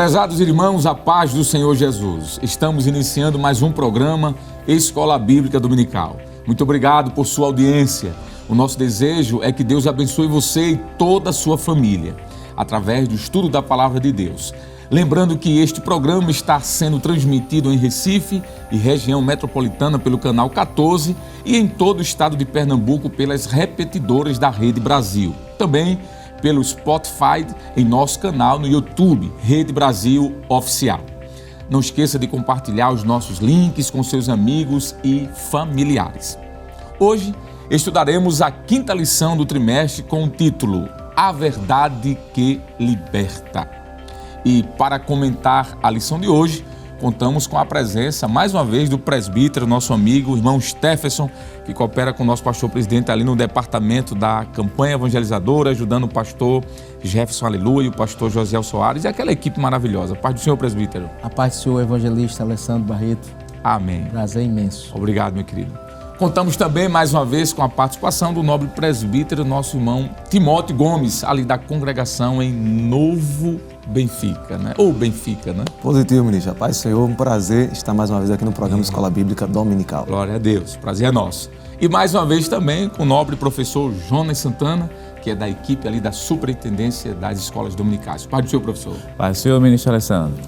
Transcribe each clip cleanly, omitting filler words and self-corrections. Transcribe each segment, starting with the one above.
Prezados irmãos, a paz do Senhor Jesus. Estamos iniciando mais um programa Escola Bíblica Dominical. Muito obrigado por sua audiência. O nosso desejo é que Deus abençoe você e toda a sua família, através do estudo da Palavra de Deus. Lembrando que este programa está sendo transmitido em Recife e região metropolitana pelo canal 14 e em todo o estado de Pernambuco pelas repetidoras da Rede Brasil. Também pelo Spotify em nosso canal no YouTube, Rede Brasil Oficial. Não esqueça de compartilhar os nossos links com seus amigos e familiares. Hoje estudaremos a quinta lição do trimestre com o título A Verdade que Liberta. E para comentar a lição de hoje, contamos com a presença, mais uma vez, do presbítero, nosso amigo, irmão Stefferson, que coopera com o nosso pastor presidente ali no departamento da campanha evangelizadora, ajudando o pastor Jefferson Aleluia e o pastor Josiel Soares e aquela equipe maravilhosa. Paz do Senhor, presbítero. A paz do Senhor, evangelista Alessandro Barreto. Amém. Prazer imenso. Obrigado, meu querido. Contamos também, mais uma vez, com a participação do nobre presbítero, nosso irmão Timóteo Gomes, ali da congregação em Novo Benfica, né? Ou Benfica, né? Positivo, ministro. Paz do Senhor, um prazer estar mais uma vez aqui no programa Escola Bíblica Dominical. Glória a Deus, prazer é nosso. E mais uma vez também com o nobre professor Jonas Santana, que é da equipe ali da Superintendência das Escolas Dominicais. Paz do Senhor, professor. Paz do Senhor, ministro Alessandro.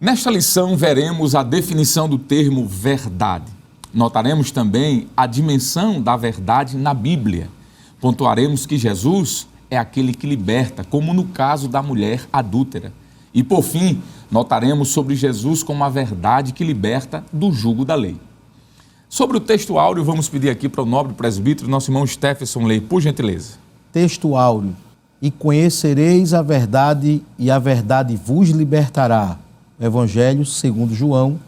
Nesta lição veremos a definição do termo verdade. Notaremos também a dimensão da verdade na Bíblia. Pontuaremos que Jesus é aquele que liberta, como no caso da mulher adúltera. E, por fim, notaremos sobre Jesus como a verdade que liberta do jugo da lei. Sobre o texto áureo, vamos pedir aqui para o nobre presbítero, nosso irmão Stefferson, ler, por gentileza. Texto áureo. E conhecereis a verdade, e a verdade vos libertará. Evangelho segundo João,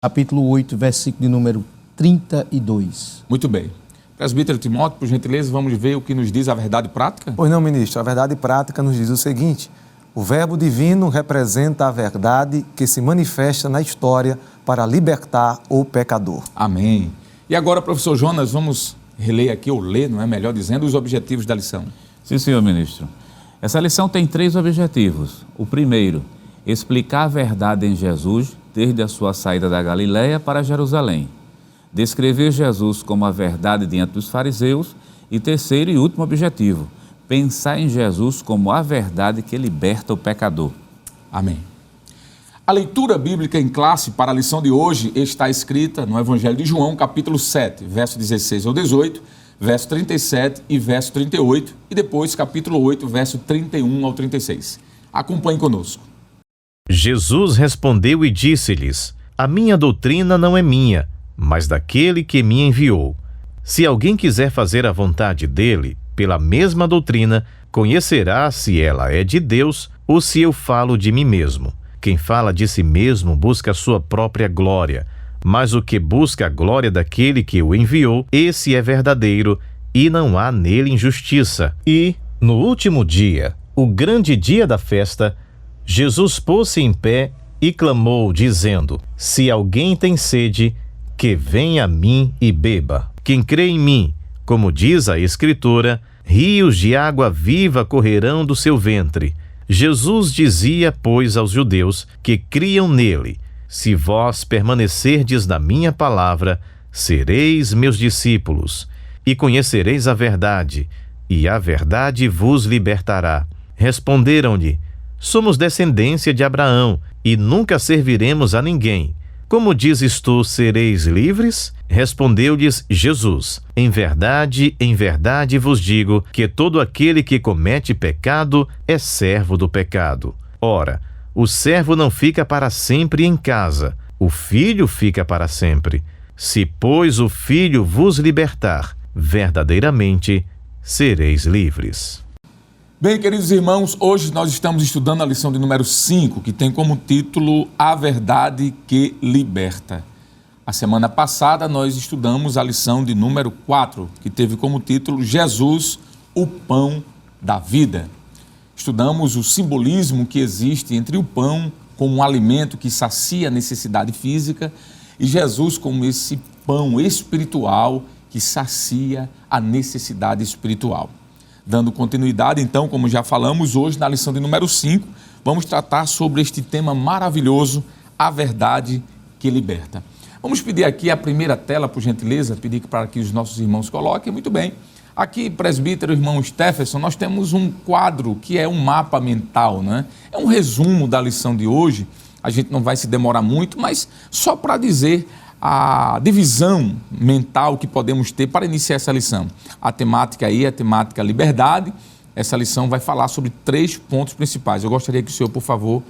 capítulo 8, versículo de número 32. Muito bem. Presbítero Timóteo, por gentileza, vamos ver o que nos diz a verdade prática? Pois não, ministro. A verdade prática nos diz o seguinte: o verbo divino representa a verdade que se manifesta na história para libertar o pecador. Amém. E agora, professor Jonas, vamos reler aqui, ou ler, não é melhor dizendo, os objetivos da lição. Sim, senhor ministro. Essa lição tem 3 objetivos. O primeiro, explicar a verdade em Jesus desde a sua saída da Galileia para Jerusalém. Descrever Jesus como a verdade diante dos fariseus e terceiro e último objetivo, pensar em Jesus como a verdade que liberta o pecador. Amém. A leitura bíblica em classe para a lição de hoje está escrita no Evangelho de João, capítulo 7, verso 16 ao 18, verso 37 e verso 38, e depois capítulo 8, verso 31 ao 36. Acompanhe conosco. Jesus respondeu e disse-lhes: A minha doutrina não é minha, mas daquele que me enviou. Se alguém quiser fazer a vontade dele, pela mesma doutrina, conhecerá se ela é de Deus ou se eu falo de mim mesmo. Quem fala de si mesmo busca a sua própria glória, mas o que busca a glória daquele que o enviou, esse é verdadeiro, e não há nele injustiça. E, no último dia, o grande dia da festa, Jesus pôs-se em pé e clamou, dizendo: Se alguém tem sede, que venha a mim e beba. Quem crê em mim, como diz a Escritura, rios de água viva correrão do seu ventre. Jesus dizia, pois, aos judeus que criam nele: Se vós permanecerdes na minha palavra, sereis meus discípulos, e conhecereis a verdade, e a verdade vos libertará. Responderam-lhe: Somos descendência de Abraão, e nunca serviremos a ninguém. Como dizes tu, sereis livres? Respondeu-lhes Jesus: em verdade vos digo que todo aquele que comete pecado é servo do pecado. Ora, o servo não fica para sempre em casa, o filho fica para sempre. Se, pois, o filho vos libertar, verdadeiramente sereis livres. Bem, queridos irmãos, hoje nós estamos estudando a lição de número 5, que tem como título A Verdade que Liberta. A semana passada nós estudamos a lição de número 4, que teve como título Jesus, o Pão da Vida. Estudamos o simbolismo que existe entre o pão como um alimento que sacia a necessidade física e Jesus como esse pão espiritual que sacia a necessidade espiritual. Dando continuidade, então, como já falamos, hoje na lição de número 5, vamos tratar sobre este tema maravilhoso, a verdade que liberta. Vamos pedir aqui a primeira tela, por gentileza, pedir para que os nossos irmãos coloquem. Muito bem. Aqui, presbítero, irmão Stephenson, nós temos um quadro que é um mapa mental, né? É um resumo da lição de hoje. A gente não vai se demorar muito, mas só para dizer a divisão mental que podemos ter para iniciar essa lição. A temática aí é a temática liberdade. Essa lição vai falar sobre 3 pontos principais. Eu gostaria que o senhor, por favor,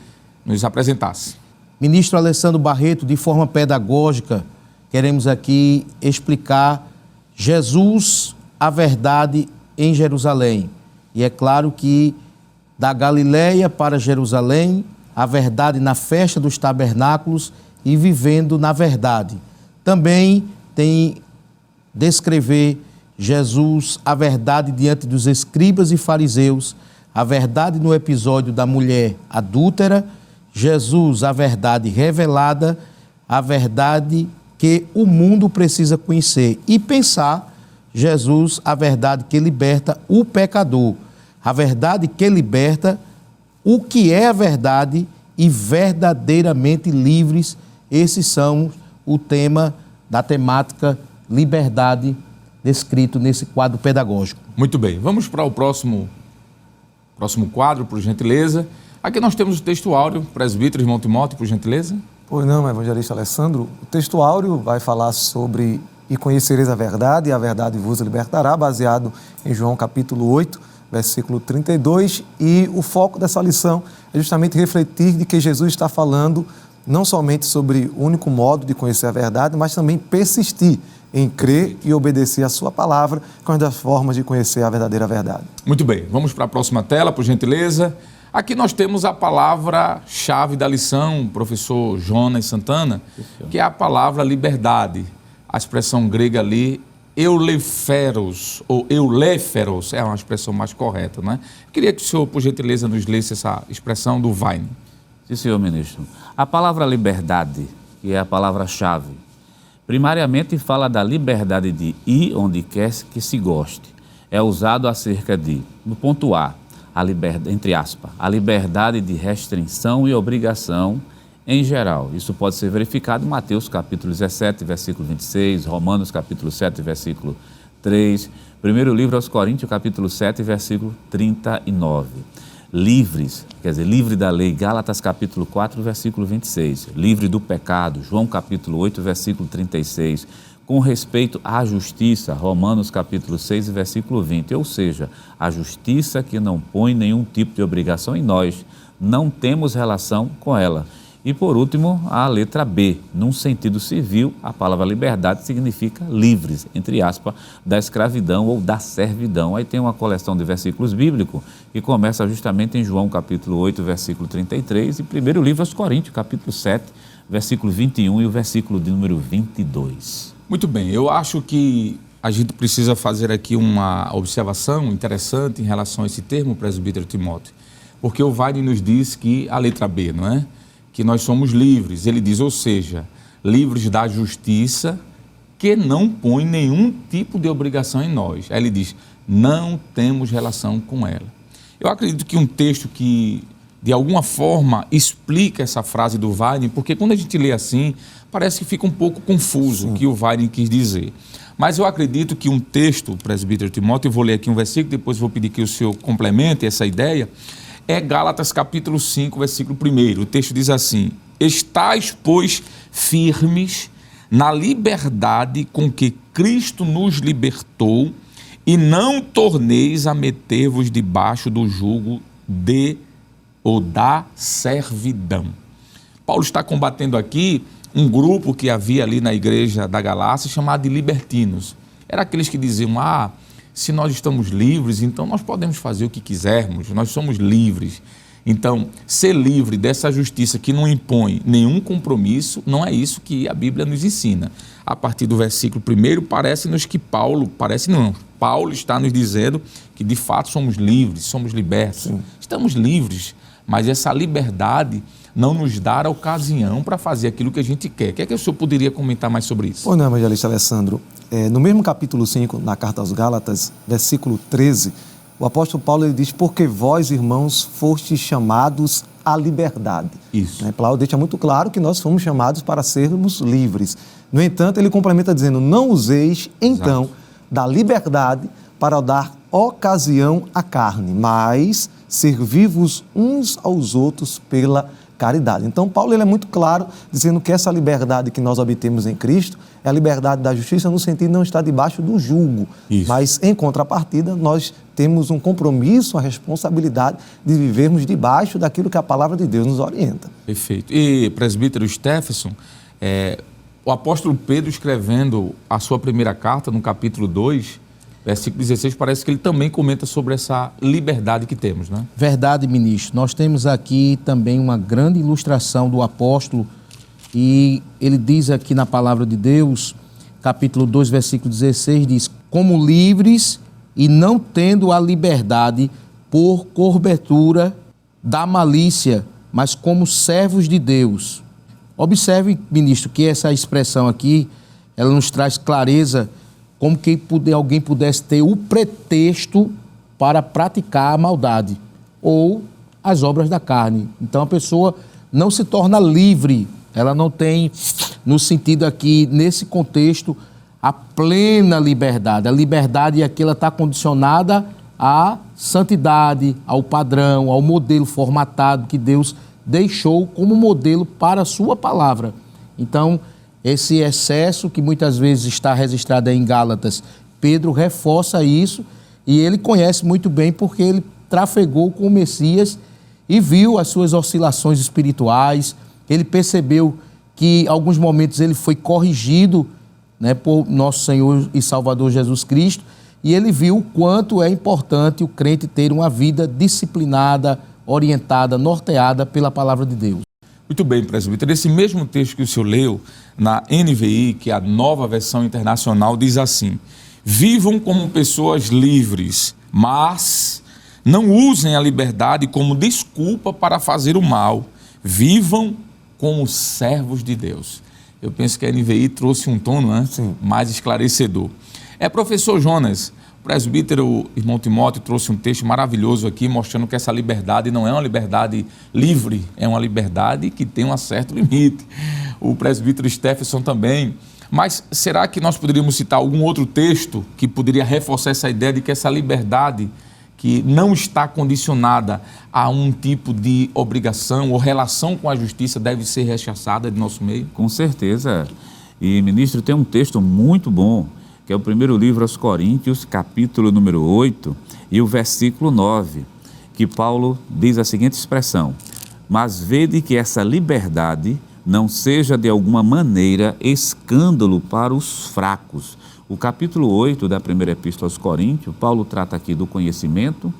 nos apresentasse. Ministro Alessandro Barreto, de forma pedagógica, queremos aqui explicar Jesus, a verdade em Jerusalém. E é claro que da Galileia para Jerusalém, a verdade na festa dos tabernáculos e vivendo na verdade. Também tem descrever Jesus, a verdade diante dos escribas e fariseus, a verdade no episódio da mulher adúltera, Jesus, a verdade revelada, a verdade que o mundo precisa conhecer e pensar, Jesus, a verdade que liberta o pecador, a verdade que liberta o que é a verdade e verdadeiramente livres. Esses são o tema da temática liberdade descrito nesse quadro pedagógico. Muito bem, vamos para o próximo quadro, por gentileza. Aqui nós temos o texto áureo, presbítero, irmão Timóteo, por gentileza. Pois não, evangelista Alessandro, o texto áureo vai falar sobre e conhecereis a verdade, e a verdade vos libertará, baseado em João capítulo 8, versículo 32, e o foco dessa lição é justamente refletir de que Jesus está falando não somente sobre o único modo de conhecer a verdade, mas também persistir em crer e obedecer a sua palavra, que é uma das formas de conhecer a verdadeira verdade. Muito bem, vamos para a próxima tela, por gentileza. Aqui nós temos a palavra-chave da lição, professor Jonas Santana, que é a palavra liberdade. A expressão grega ali, euleferos, ou euléferos, é uma expressão mais correta, né? Eu queria que o senhor, por gentileza, nos lesse essa expressão do Wein. Sim, senhor ministro. A palavra liberdade, que é a palavra-chave, primariamente fala da liberdade de ir onde quer que se goste. É usado acerca de, no ponto A, a liberdade, entre aspas, a liberdade de restrição e obrigação em geral. Isso pode ser verificado em Mateus capítulo 17, versículo 26, Romanos capítulo 7, versículo 3, primeiro livro aos Coríntios, capítulo 7, versículo 39. Livres, quer dizer, livre da lei, Gálatas capítulo 4, versículo 26. Livre do pecado, João capítulo 8, versículo 36. Com respeito à justiça, Romanos capítulo 6, versículo 20. Ou seja, a justiça que não põe nenhum tipo de obrigação em nós, não temos relação com ela. E por último, a letra B. Num sentido civil, a palavra liberdade significa livres, entre aspas, da escravidão ou da servidão. Aí tem uma coleção de versículos bíblicos que começa justamente em João capítulo 8, versículo 33 e primeiro livro aos Coríntios, capítulo 7, versículo 21 e o versículo de número 22. Muito bem, eu acho que a gente precisa fazer aqui uma observação interessante em relação a esse termo, presbítero Timóteo, porque o Wein nos diz que a letra B, não é? Que nós somos livres. Ele diz, ou seja, livres da justiça que não põe nenhum tipo de obrigação em nós. Aí ele diz, não temos relação com ela. Eu acredito que um texto que, de alguma forma, explica essa frase do Wein, porque quando a gente lê assim, parece que fica um pouco confuso o que o Wein quis dizer. Mas eu acredito que um texto, presbítero Timóteo, eu vou ler aqui um versículo, depois vou pedir que o senhor complemente essa ideia, é Gálatas capítulo 5, versículo 1. O texto diz assim, estais, pois, firmes na liberdade com que Cristo nos libertou e não torneis a meter-vos debaixo do jugo de ou da servidão. Paulo está combatendo aqui um grupo que havia ali na igreja da Galácia chamado de libertinos. Era aqueles que diziam, se nós estamos livres, então nós podemos fazer o que quisermos, nós somos livres. Então, ser livre dessa justiça que não impõe nenhum compromisso, não é isso que a Bíblia nos ensina. A partir do versículo 1, parece-nos que Paulo está nos dizendo que de fato somos livres, somos libertos. Sim. Estamos livres, mas essa liberdade não nos dá a ocasião para fazer aquilo que a gente quer. O que é que o senhor poderia comentar mais sobre isso? Pois não, evangelista Alessandro. No mesmo capítulo 5, na carta aos Gálatas, versículo 13, o apóstolo Paulo ele diz, porque vós, irmãos, fostes chamados à liberdade. Isso. Paulo deixa muito claro que nós fomos chamados para sermos livres. No entanto, ele complementa dizendo, não useis, então, Exato. da liberdade para dar ocasião à carne, mas servi-vos uns aos outros pela caridade. Então, Paulo ele é muito claro, dizendo que essa liberdade que nós obtemos em Cristo é a liberdade da justiça no sentido de não estar debaixo do jugo. Isso. Mas, em contrapartida, nós temos um compromisso, a responsabilidade de vivermos debaixo daquilo que a palavra de Deus nos orienta. Perfeito. E, presbítero Stephenson, o apóstolo Pedro, escrevendo a sua primeira carta, no capítulo 2, versículo 16, parece que ele também comenta sobre essa liberdade que temos, né? Verdade, ministro. Nós temos aqui também uma grande ilustração do apóstolo e ele diz aqui na palavra de Deus, capítulo 2, versículo 16, diz, como livres e não tendo a liberdade por cobertura da malícia, mas como servos de Deus. Observe, ministro, que essa expressão aqui, ela nos traz clareza como que alguém pudesse ter o pretexto para praticar a maldade ou as obras da carne. Então a pessoa não se torna livre, ela não tem, no sentido aqui, nesse contexto, a plena liberdade. A liberdade é que ela está condicionada à santidade, ao padrão, ao modelo formatado que Deus deixou como modelo para a sua palavra. Então, esse excesso que muitas vezes está registrado em Gálatas, Pedro reforça isso e ele conhece muito bem porque ele trafegou com o Messias e viu as suas oscilações espirituais, ele percebeu que em alguns momentos ele foi corrigido, né, por nosso Senhor e Salvador Jesus Cristo e ele viu o quanto é importante o crente ter uma vida disciplinada, orientada, norteada pela palavra de Deus. Muito bem, presbítero. Esse mesmo texto que o senhor leu na NVI, que é a nova versão internacional, diz assim: vivam como pessoas livres, mas não usem a liberdade como desculpa para fazer o mal. Vivam como servos de Deus. Eu penso que a NVI trouxe um tom, né? Sim. Mais esclarecedor. Professor Jonas, o presbítero irmão Timóteo trouxe um texto maravilhoso aqui, mostrando que essa liberdade não é uma liberdade livre, é uma liberdade que tem um certo limite. O presbítero Stephenson também. Mas será que nós poderíamos citar algum outro texto que poderia reforçar essa ideia de que essa liberdade que não está condicionada a um tipo de obrigação ou relação com a justiça deve ser rechaçada de nosso meio? Com certeza. E, ministro, tem um texto muito bom, que é o primeiro livro aos Coríntios, capítulo número 8, e o versículo 9, que Paulo diz a seguinte expressão: mas vede que essa liberdade não seja de alguma maneira escândalo para os fracos. O capítulo 8 da primeira epístola aos Coríntios, Paulo trata aqui do conhecimento,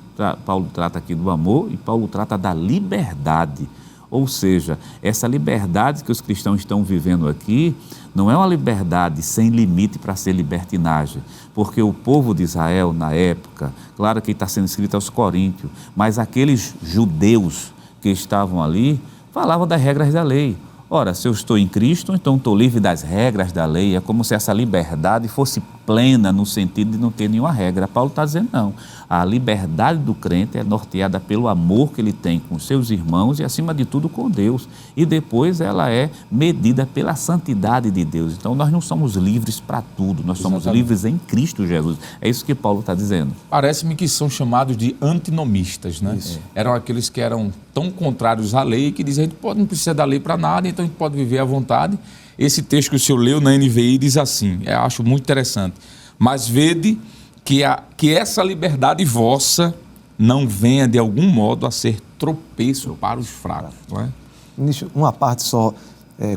Paulo trata aqui do amor e Paulo trata da liberdade. Ou seja, essa liberdade que os cristãos estão vivendo aqui não é uma liberdade sem limite para ser libertinagem, porque o povo de Israel, na época, claro que está sendo escrito aos Coríntios, mas aqueles judeus que estavam ali falavam das regras da lei. Ora, se eu estou em Cristo, então estou livre das regras da lei. É como se essa liberdade fosse plena no sentido de não ter nenhuma regra. Paulo está dizendo não. A liberdade do crente é norteada pelo amor que ele tem com seus irmãos e, acima de tudo, com Deus. E depois ela é medida pela santidade de Deus. Então, nós não somos livres para tudo. Nós somos livres em Cristo Jesus. É isso que Paulo está dizendo. Parece-me que são chamados de antinomistas, né? Eram aqueles que eram tão contrários à lei que dizem que a gente não precisa da lei para nada, então a gente pode viver à vontade. Esse texto que o senhor leu na NVI diz assim, eu acho muito interessante: mas vede que essa liberdade vossa não venha de algum modo a ser tropeço para os fracos, não é? Ministro, uma parte só,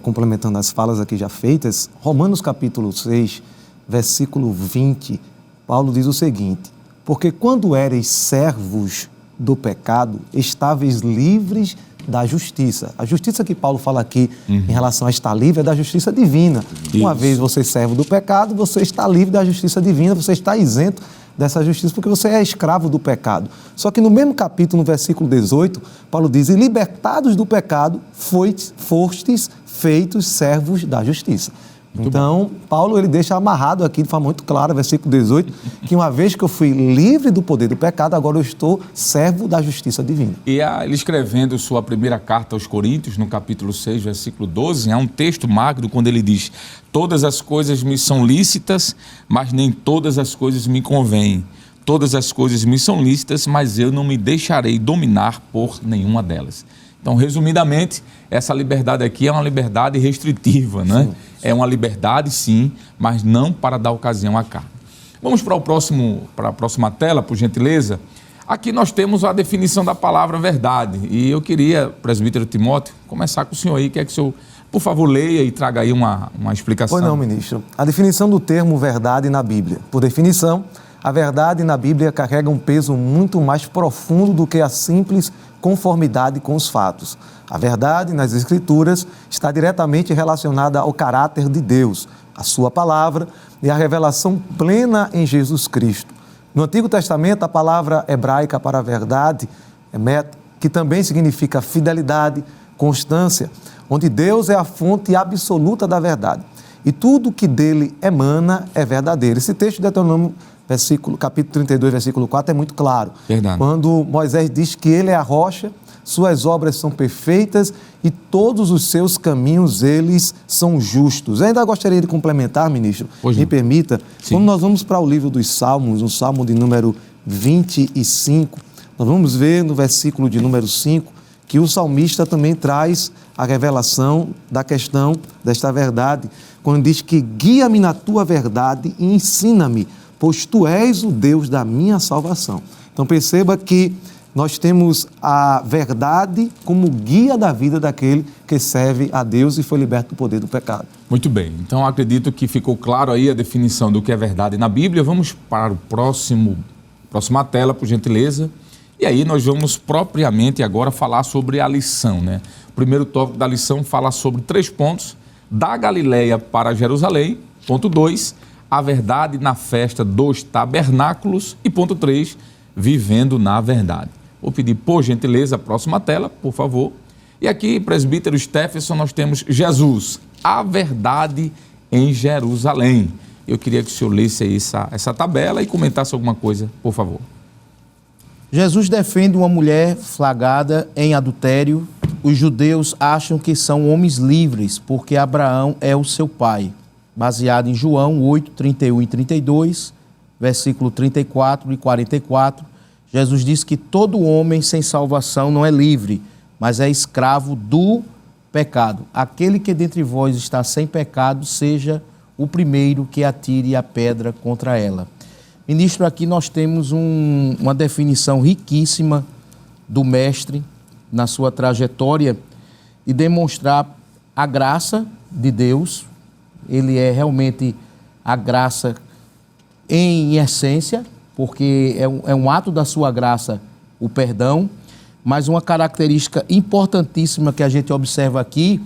complementando as falas aqui já feitas, Romanos capítulo 6, versículo 20, Paulo diz o seguinte: porque quando éreis servos do pecado, estáveis livres da justiça. A justiça que Paulo fala aqui em relação a estar livre é da justiça divina. Uma vez você é servo do pecado, você está livre da justiça divina, você está isento dessa justiça porque você é escravo do pecado. Só que no mesmo capítulo, no versículo 18, Paulo diz: e libertados do pecado, fostes feitos servos da justiça. Então, Paulo ele deixa amarrado aqui de forma muito clara, versículo 18, que uma vez que eu fui livre do poder do pecado, agora eu estou servo da justiça divina. E ele escrevendo sua primeira carta aos Coríntios, no capítulo 6, versículo 12, há um texto magro quando ele diz: todas as coisas me são lícitas, mas nem todas as coisas me convêm. Todas as coisas me são lícitas, mas eu não me deixarei dominar por nenhuma delas. Então, resumidamente, essa liberdade aqui é uma liberdade restritiva, né? Sim. É uma liberdade, sim, mas não para dar ocasião à carne. Vamos para a próxima tela, por gentileza. Aqui nós temos a definição da palavra verdade. E eu queria, presbítero Timóteo, começar com o senhor aí, que o senhor, por favor, leia e traga aí uma explicação. Pois não, ministro. A definição do termo verdade na Bíblia. Por definição, a verdade na Bíblia carrega um peso muito mais profundo do que a simples conformidade com os fatos. A verdade nas Escrituras está diretamente relacionada ao caráter de Deus, a sua palavra e a revelação plena em Jesus Cristo. No Antigo Testamento, a palavra hebraica para a verdade, emet, que também significa fidelidade, constância, onde Deus é a fonte absoluta da verdade. E tudo que dele emana é verdadeiro. Esse texto de Deuteronômio, capítulo 32, versículo 4, é muito claro. Verdade. Quando Moisés diz que ele é a rocha, suas obras são perfeitas e todos os seus caminhos, eles são justos. Eu ainda gostaria de complementar, ministro, me permita, Sim. Quando nós vamos para o livro dos Salmos, o Salmo de número 25, nós vamos ver no versículo de número 5, que o salmista também traz a revelação da questão desta verdade, quando diz que guia-me na tua verdade e ensina-me, pois tu és o Deus da minha salvação. Então perceba que nós temos a verdade como guia da vida daquele que serve a Deus e foi liberto do poder do pecado. Muito bem, então acredito que ficou claro aí a definição do que é verdade na Bíblia. Vamos para o próxima tela, por gentileza. E aí nós vamos propriamente agora falar sobre a lição, né? O primeiro tópico da lição fala sobre 3 pontos: da Galileia para Jerusalém, ponto 2, a verdade na festa dos tabernáculos e ponto 3, vivendo na verdade. Vou pedir, por gentileza, a próxima tela, por favor. E aqui, presbítero Stephenson, nós temos Jesus, a verdade em Jerusalém. Eu queria que o senhor lesse aí essa tabela e comentasse alguma coisa, por favor. Jesus defende uma mulher flagrada em adultério. Os judeus acham que são homens livres, porque Abraão é o seu pai. Baseado em João 8, 31 e 32, versículo 34 e 44, Jesus diz que todo homem sem salvação não é livre, mas é escravo do pecado. Aquele que dentre vós está sem pecado, seja o primeiro que atire a pedra contra ela. Ministro, aqui nós temos uma definição riquíssima do mestre na sua trajetória e demonstrar a graça de Deus. Ele é realmente a graça em essência, porque é um ato da sua graça o perdão, mas uma característica importantíssima que a gente observa aqui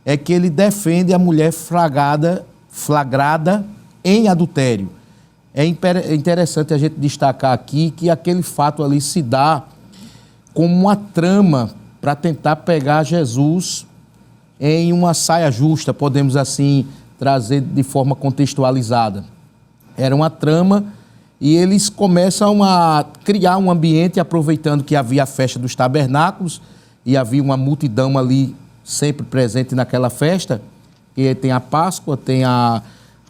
é que ele defende a mulher flagrada em adultério. É interessante a gente destacar aqui que aquele fato ali se dá como uma trama para tentar pegar Jesus em uma saia justa, podemos assim trazer de forma contextualizada. Era uma trama e eles começam a criar um ambiente aproveitando que havia a festa dos tabernáculos e havia uma multidão ali sempre presente naquela festa, que tem a Páscoa, tem a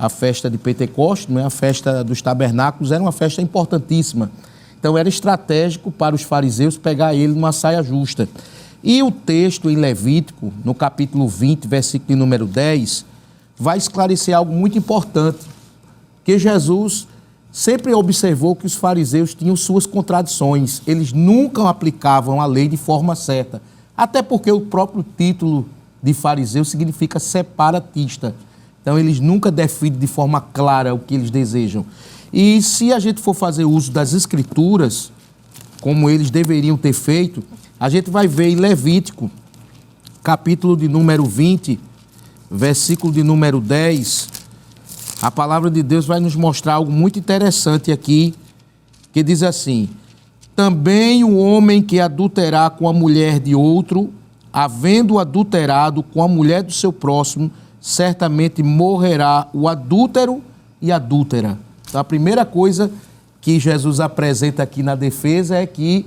festa de Pentecostes, não é? A festa dos tabernáculos era uma festa importantíssima. Então era estratégico para os fariseus pegar ele numa saia justa. E o texto em Levítico, no capítulo 20, versículo número 10, vai esclarecer algo muito importante, que Jesus sempre observou que os fariseus tinham suas contradições, eles nunca aplicavam a lei de forma certa, até porque o próprio título de fariseu significa separatista. Então, eles nunca definem de forma clara o que eles desejam. E se a gente for fazer uso das Escrituras, como eles deveriam ter feito, a gente vai ver em Levítico, capítulo de número 20, versículo de número 10, a palavra de Deus vai nos mostrar algo muito interessante aqui, que diz assim: também o homem que adulterar com a mulher de outro, havendo adulterado com a mulher do seu próximo, certamente morrerá o adúltero e adúltera. Então, a primeira coisa que Jesus apresenta aqui na defesa é que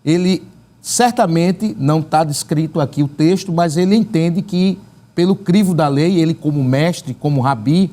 ele certamente, não está descrito aqui o texto, mas ele entende que, pelo crivo da lei, ele como mestre, como rabi,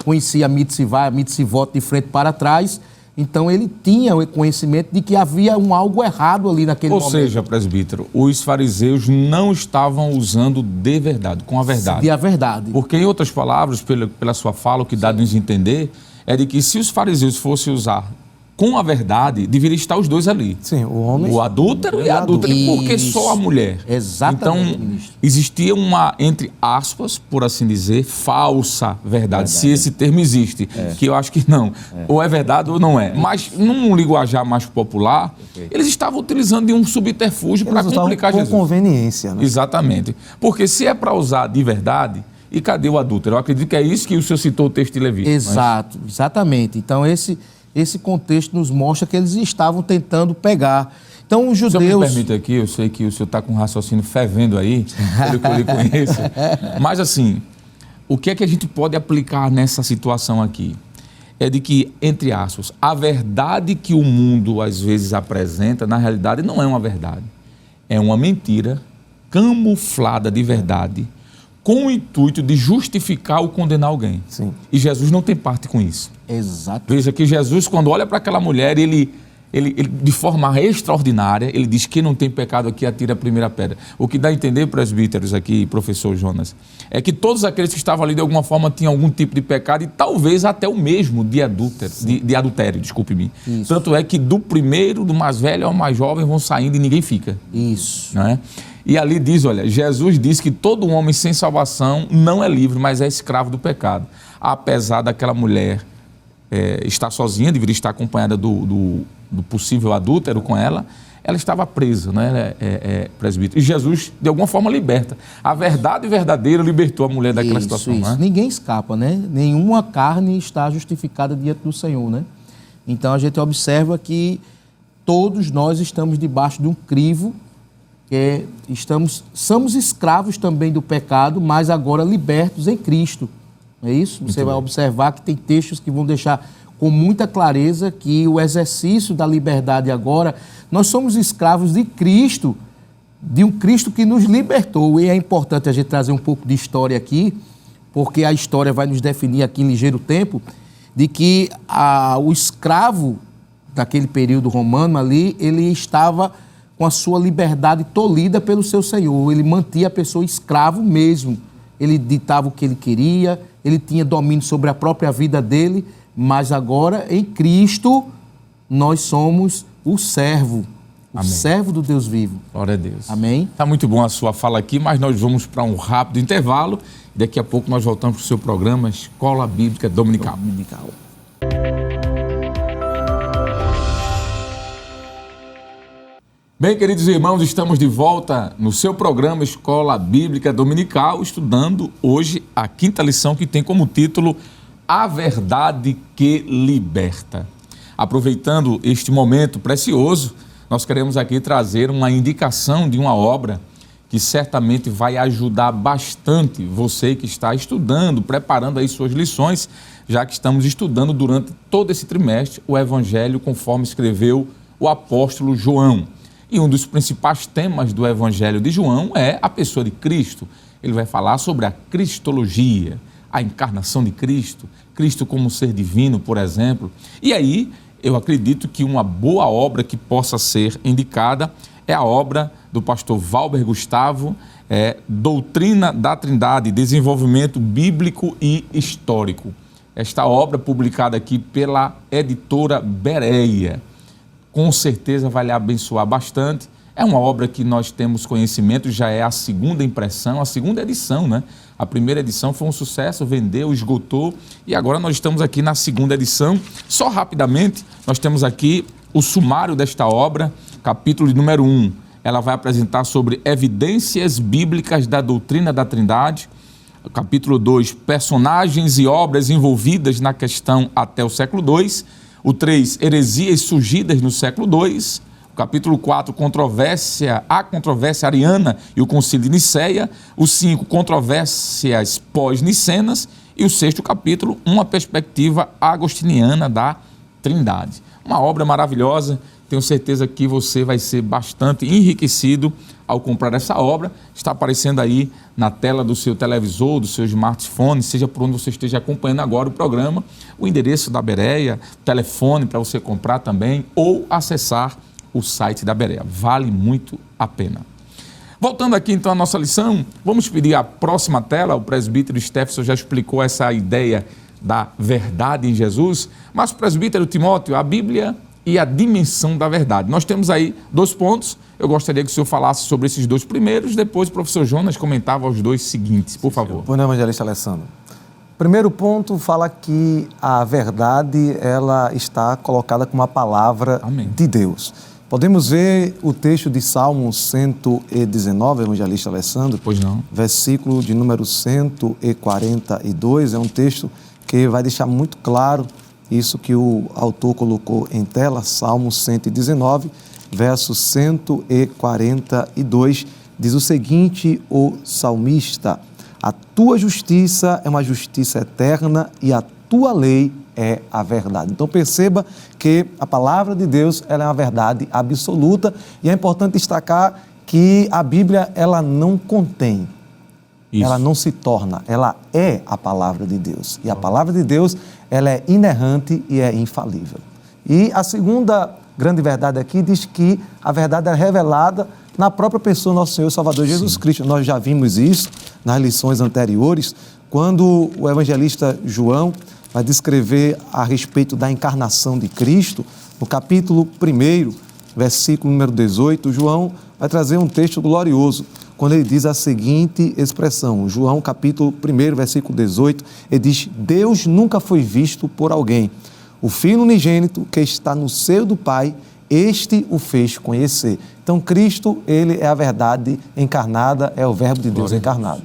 conhecia a mitzvah, a mitzvot de frente para trás, então ele tinha o conhecimento de que havia algo errado ali naquele momento. Ou seja, presbítero, os fariseus não estavam usando de verdade, com a verdade. De a verdade. Porque, em outras palavras, pela sua fala, o que dá a nos entender é de que se os fariseus fossem usar com a verdade, deveria estar os dois ali. Sim, o homem. O adúltero e a adúltera. Por que só a mulher? Exatamente, Então, ministro. existia uma, entre aspas, por assim dizer, falsa verdade. Se esse termo existe, que eu acho que não. Ou é verdade ou não é. Mas, num linguajar mais popular, eles estavam utilizando de um subterfúgio para complicar com Jesus. conveniência, né? Exatamente. Porque se é para usar de verdade, e cadê o adúltero? Eu acredito que é isso que o senhor citou o texto de Levítico. Exato, exatamente. Então, esse contexto nos mostra que eles estavam tentando pegar. Então, os O senhor judeus... me permite aqui, eu sei que o senhor está com um raciocínio fervendo aí, pelo que eu lhe conheço. Mas, assim, o que é que a gente pode aplicar nessa situação aqui? É de que, entre aspas, a verdade que o mundo às vezes apresenta, na realidade, não é uma verdade. É uma mentira camuflada de verdade, com o intuito de justificar ou condenar alguém. Sim. E Jesus não tem parte com isso. Exato. Veja que Jesus, quando olha para aquela mulher, ele, de forma extraordinária, ele diz que não tem pecado aqui, atira a primeira pedra. O que dá a entender, presbíteros aqui, professor Jonas, é que todos aqueles que estavam ali, de alguma forma, tinham algum tipo de pecado e talvez até o mesmo de adultério, desculpe-me. Tanto é que do primeiro, do mais velho ao mais jovem, vão saindo e ninguém fica. Isso. Não é? E ali diz, olha, Jesus diz que todo homem sem salvação não é livre, mas é escravo do pecado. Apesar daquela mulher estar sozinha, deveria estar acompanhada do possível adúltero com ela, ela estava presa, né, presbítero. E Jesus, de alguma forma, liberta. A verdade verdadeira libertou a mulher daquela situação. Isso. Né? Ninguém escapa, né? Nenhuma carne está justificada diante do Senhor, né? Então, a gente observa que todos nós estamos debaixo de um crivo, somos escravos também do pecado, mas agora libertos em Cristo. Não é isso? Você vai observar que tem textos que vão deixar com muita clareza que o exercício da liberdade agora, nós somos escravos de Cristo, de um Cristo que nos libertou. E é importante a gente trazer um pouco de história aqui, porque a história vai nos definir aqui em ligeiro tempo, de que o escravo daquele período romano ali, ele estava com a sua liberdade tolhida pelo seu senhor. Ele mantia a pessoa escravo mesmo. Ele ditava o que ele queria, ele tinha domínio sobre a própria vida dele, mas agora, em Cristo, nós somos o servo, o servo do Deus vivo. Glória a Deus. Amém? Está muito bom a sua fala aqui, mas nós vamos para um rápido intervalo. Daqui a pouco nós voltamos para o seu programa Escola Bíblica Dominical. Bem, queridos irmãos, estamos de volta no seu programa Escola Bíblica Dominical, estudando hoje a quinta lição que tem como título A Verdade que Liberta. Aproveitando este momento precioso, nós queremos aqui trazer uma indicação de uma obra que certamente vai ajudar bastante você que está estudando, preparando aí suas lições, já que estamos estudando durante todo esse trimestre o Evangelho conforme escreveu o apóstolo João. E um dos principais temas do Evangelho de João é a pessoa de Cristo. Ele vai falar sobre a cristologia, a encarnação de Cristo, Cristo como ser divino, por exemplo. E aí, eu acredito que uma boa obra que possa ser indicada é a obra do pastor Valber Gustavo, Doutrina da Trindade, Desenvolvimento Bíblico e Histórico. Esta obra publicada aqui pela editora Bereia. Com certeza vai lhe abençoar bastante. É uma obra que nós temos conhecimento, já é a segunda impressão, a segunda edição, né? A primeira edição foi um sucesso, vendeu, esgotou, e agora nós estamos aqui na segunda edição. Só rapidamente, nós temos aqui o sumário desta obra, capítulo número 1. Ela vai apresentar sobre evidências bíblicas da doutrina da Trindade. Capítulo 2, personagens e obras envolvidas na questão até o século II. O 3, heresias surgidas no século II. O capítulo 4, a controvérsia ariana e o concílio de Nicéia. O 5, controvérsias pós-nicenas. E o 6º capítulo, uma perspectiva agostiniana da Trindade. Uma obra maravilhosa, tenho certeza que você vai ser bastante enriquecido ao comprar essa obra. Está aparecendo aí na tela do seu televisor, do seu smartphone, seja por onde você esteja acompanhando agora o programa, o endereço da Bereia, telefone para você comprar também ou acessar o site da Bereia. Vale muito a pena. Voltando aqui então à nossa lição, vamos pedir a próxima tela. O presbítero Stefson já explicou essa ideia da verdade em Jesus, mas presbítero Timóteo, a Bíblia e a dimensão da verdade. Nós temos aí 2 pontos, eu gostaria que o senhor falasse sobre esses 2 primeiros, depois o professor Jonas comentava os 2 seguintes, por favor. Pois não, evangelista Alessandro. Primeiro ponto fala que a verdade ela está colocada como a palavra de Deus. Podemos ver o texto de Salmo 119, evangelista Alessandro. Pois não. Versículo de número 142, é um texto que vai deixar muito claro isso que o autor colocou em tela. Salmo 119, verso 142, diz o seguinte, o salmista: a tua justiça é uma justiça eterna e a tua lei é a verdade. Então perceba que a palavra de Deus ela é uma verdade absoluta e é importante destacar que a Bíblia ela não contém, ela não se torna, ela é a palavra de Deus. E a palavra de Deus ela é inerrante e é infalível. E a segunda grande verdade aqui diz que a verdade é revelada na própria pessoa do nosso Senhor e Salvador Jesus Cristo. Nós já vimos isso nas lições anteriores, quando o evangelista João vai descrever a respeito da encarnação de Cristo. No capítulo 1, versículo número 18, João vai trazer um texto glorioso, quando ele diz a seguinte expressão. João, capítulo 1, versículo 18, ele diz: Deus nunca foi visto por alguém. O Filho unigênito que está no seio do Pai, este o fez conhecer. Então, Cristo, ele é a verdade encarnada, é o verbo de Deus encarnado.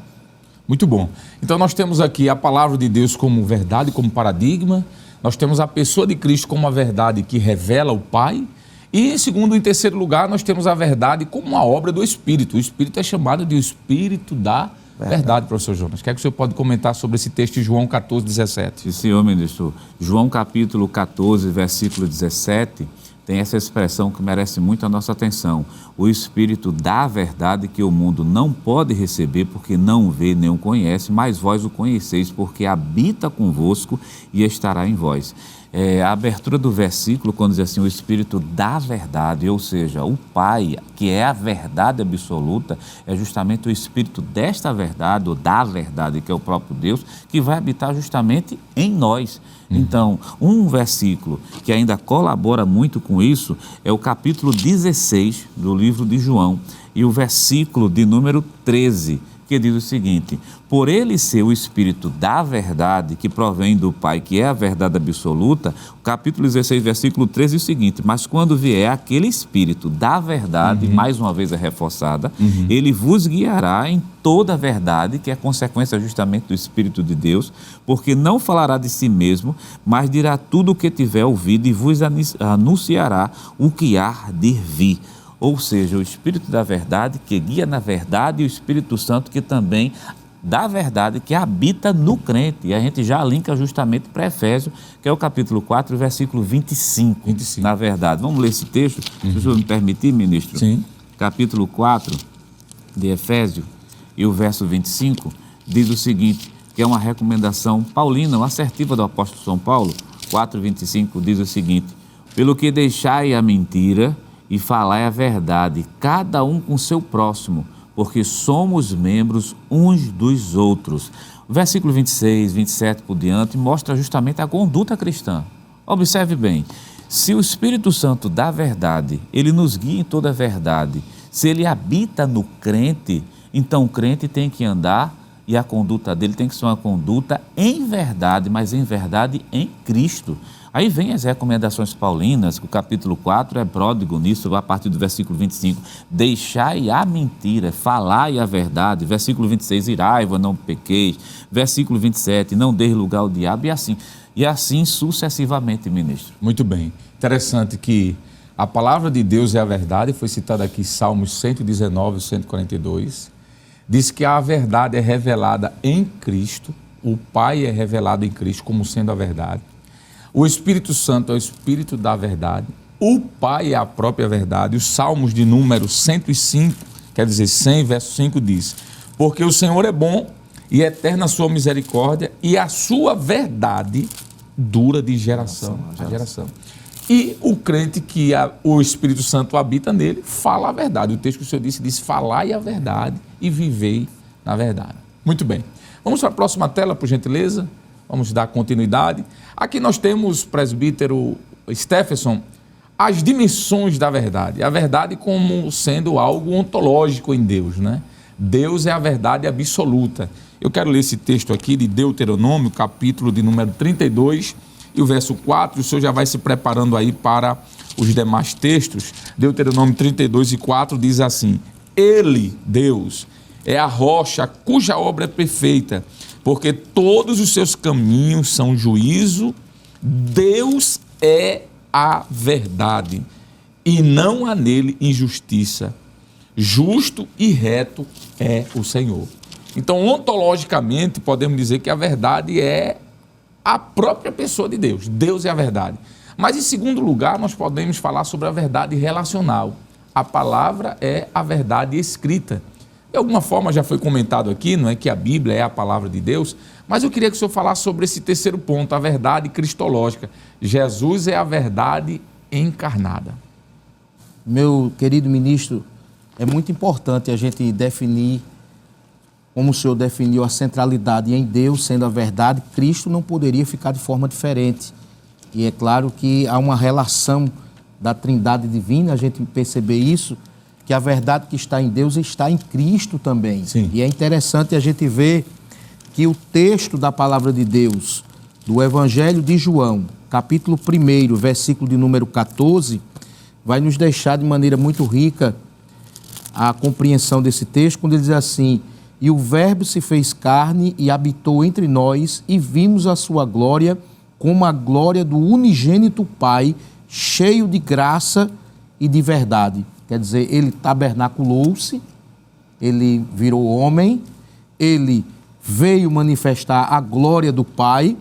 Muito bom. Então nós temos aqui a palavra de Deus como verdade, como paradigma. Nós temos a pessoa de Cristo como a verdade que revela o Pai. E em terceiro lugar, nós temos a verdade como uma obra do Espírito. O Espírito é chamado de o Espírito da verdade, professor Jonas. O que é que o senhor pode comentar sobre esse texto de João 14, 17? Sim, senhor ministro. João capítulo 14, versículo 17, tem essa expressão que merece muito a nossa atenção. O Espírito da verdade que o mundo não pode receber porque não vê nem o conhece, mas vós o conheceis porque habita convosco e estará em vós. A abertura do versículo, quando diz assim, o Espírito da verdade, ou seja, o Pai, que é a verdade absoluta, é justamente o Espírito desta verdade, ou da verdade, que é o próprio Deus, que vai habitar justamente em nós. Então, um versículo que ainda colabora muito com isso é o capítulo 16 do livro de João e o versículo de número 13, que diz o seguinte: por ele ser o Espírito da verdade que provém do Pai, que é a verdade absoluta, o capítulo 16, versículo 13 diz o seguinte: mas quando vier aquele Espírito da verdade, mais uma vez é reforçada, ele vos guiará em toda a verdade, que é consequência justamente do Espírito de Deus, porque não falará de si mesmo, mas dirá tudo o que tiver ouvido e vos anunciará o que há de vir. Ou seja, o Espírito da verdade que guia na verdade e o Espírito Santo que também da verdade que habita no crente. E a gente já linka justamente para Efésios, que é o capítulo 4, versículo 25. Na verdade. Vamos ler esse texto? Se o senhor me permitir, ministro. Sim. Capítulo 4 de Efésios e o verso 25 diz o seguinte, que é uma recomendação paulina, uma assertiva do apóstolo São Paulo. 4:25 diz o seguinte: pelo que deixai a mentira e falai a verdade, cada um com seu próximo, porque somos membros uns dos outros. O versículo 26, 27 por diante mostra justamente a conduta cristã. Observe bem, se o Espírito Santo da verdade, ele nos guia em toda a verdade, se ele habita no crente, então o crente tem que andar e a conduta dele tem que ser uma conduta em verdade, mas em verdade em Cristo. Aí vem as recomendações paulinas, que o capítulo 4 é pródigo nisso, a partir do versículo 25. Deixai a mentira, falai a verdade. Versículo 26, irai-vos, não pequeis. Versículo 27, não deis lugar ao diabo. E assim sucessivamente, ministro. Muito bem. Interessante que A palavra de Deus é a verdade, foi citado aqui Salmos 119 e 142. Diz que a verdade é revelada em Cristo, o Pai é revelado em Cristo como sendo a verdade. O Espírito Santo é o Espírito da verdade, o Pai é a própria verdade. Os Salmos de número 105, quer dizer 100, verso 5 diz: porque o Senhor é bom e eterna a sua misericórdia e a sua verdade dura de geração a geração. E o crente que o Espírito Santo habita nele, fala a verdade. O texto que o Senhor disse, falai a verdade e vivei na verdade. Muito bem. Vamos para a próxima tela, por gentileza. Vamos dar continuidade. Aqui nós temos, presbítero Stephenson, as dimensões da verdade. A verdade como sendo algo ontológico em Deus, né? Deus é a verdade absoluta. Eu quero ler esse texto aqui de Deuteronômio, capítulo de número 32, e o verso 4, o senhor já vai se preparando aí para os demais textos. Deuteronômio 32 e 4 diz assim: Ele, Deus, é a rocha cuja obra é perfeita, porque todos os seus caminhos são juízo. Deus é a verdade, e não há nele injustiça. Justo e reto é o Senhor. Então, ontologicamente, podemos dizer que a verdade é a própria pessoa de Deus. Deus é a verdade. Mas, em segundo lugar, nós podemos falar sobre a verdade relacional. A palavra é a verdade escrita. De alguma forma já foi comentado aqui, não é que a Bíblia é a palavra de Deus, mas eu queria que o senhor falasse sobre esse terceiro ponto, a verdade cristológica. Jesus é a verdade encarnada. Meu querido ministro, é muito importante a gente definir, como o senhor definiu, a centralidade em Deus sendo a verdade. Cristo não poderia ficar de forma diferente. E é claro que há uma relação da Trindade Divina, a gente perceber isso, que a verdade que está em Deus está em Cristo também. Sim. E é interessante a gente ver que o texto da palavra de Deus, do Evangelho de João, capítulo 1, versículo de número 14, vai nos deixar de maneira muito rica a compreensão desse texto, quando ele diz assim: e o Verbo se fez carne e habitou entre nós, e vimos a sua glória como a glória do unigênito Pai, cheio de graça e de verdade. Quer dizer, ele tabernaculou-se, ele virou homem, ele veio manifestar a glória do Pai,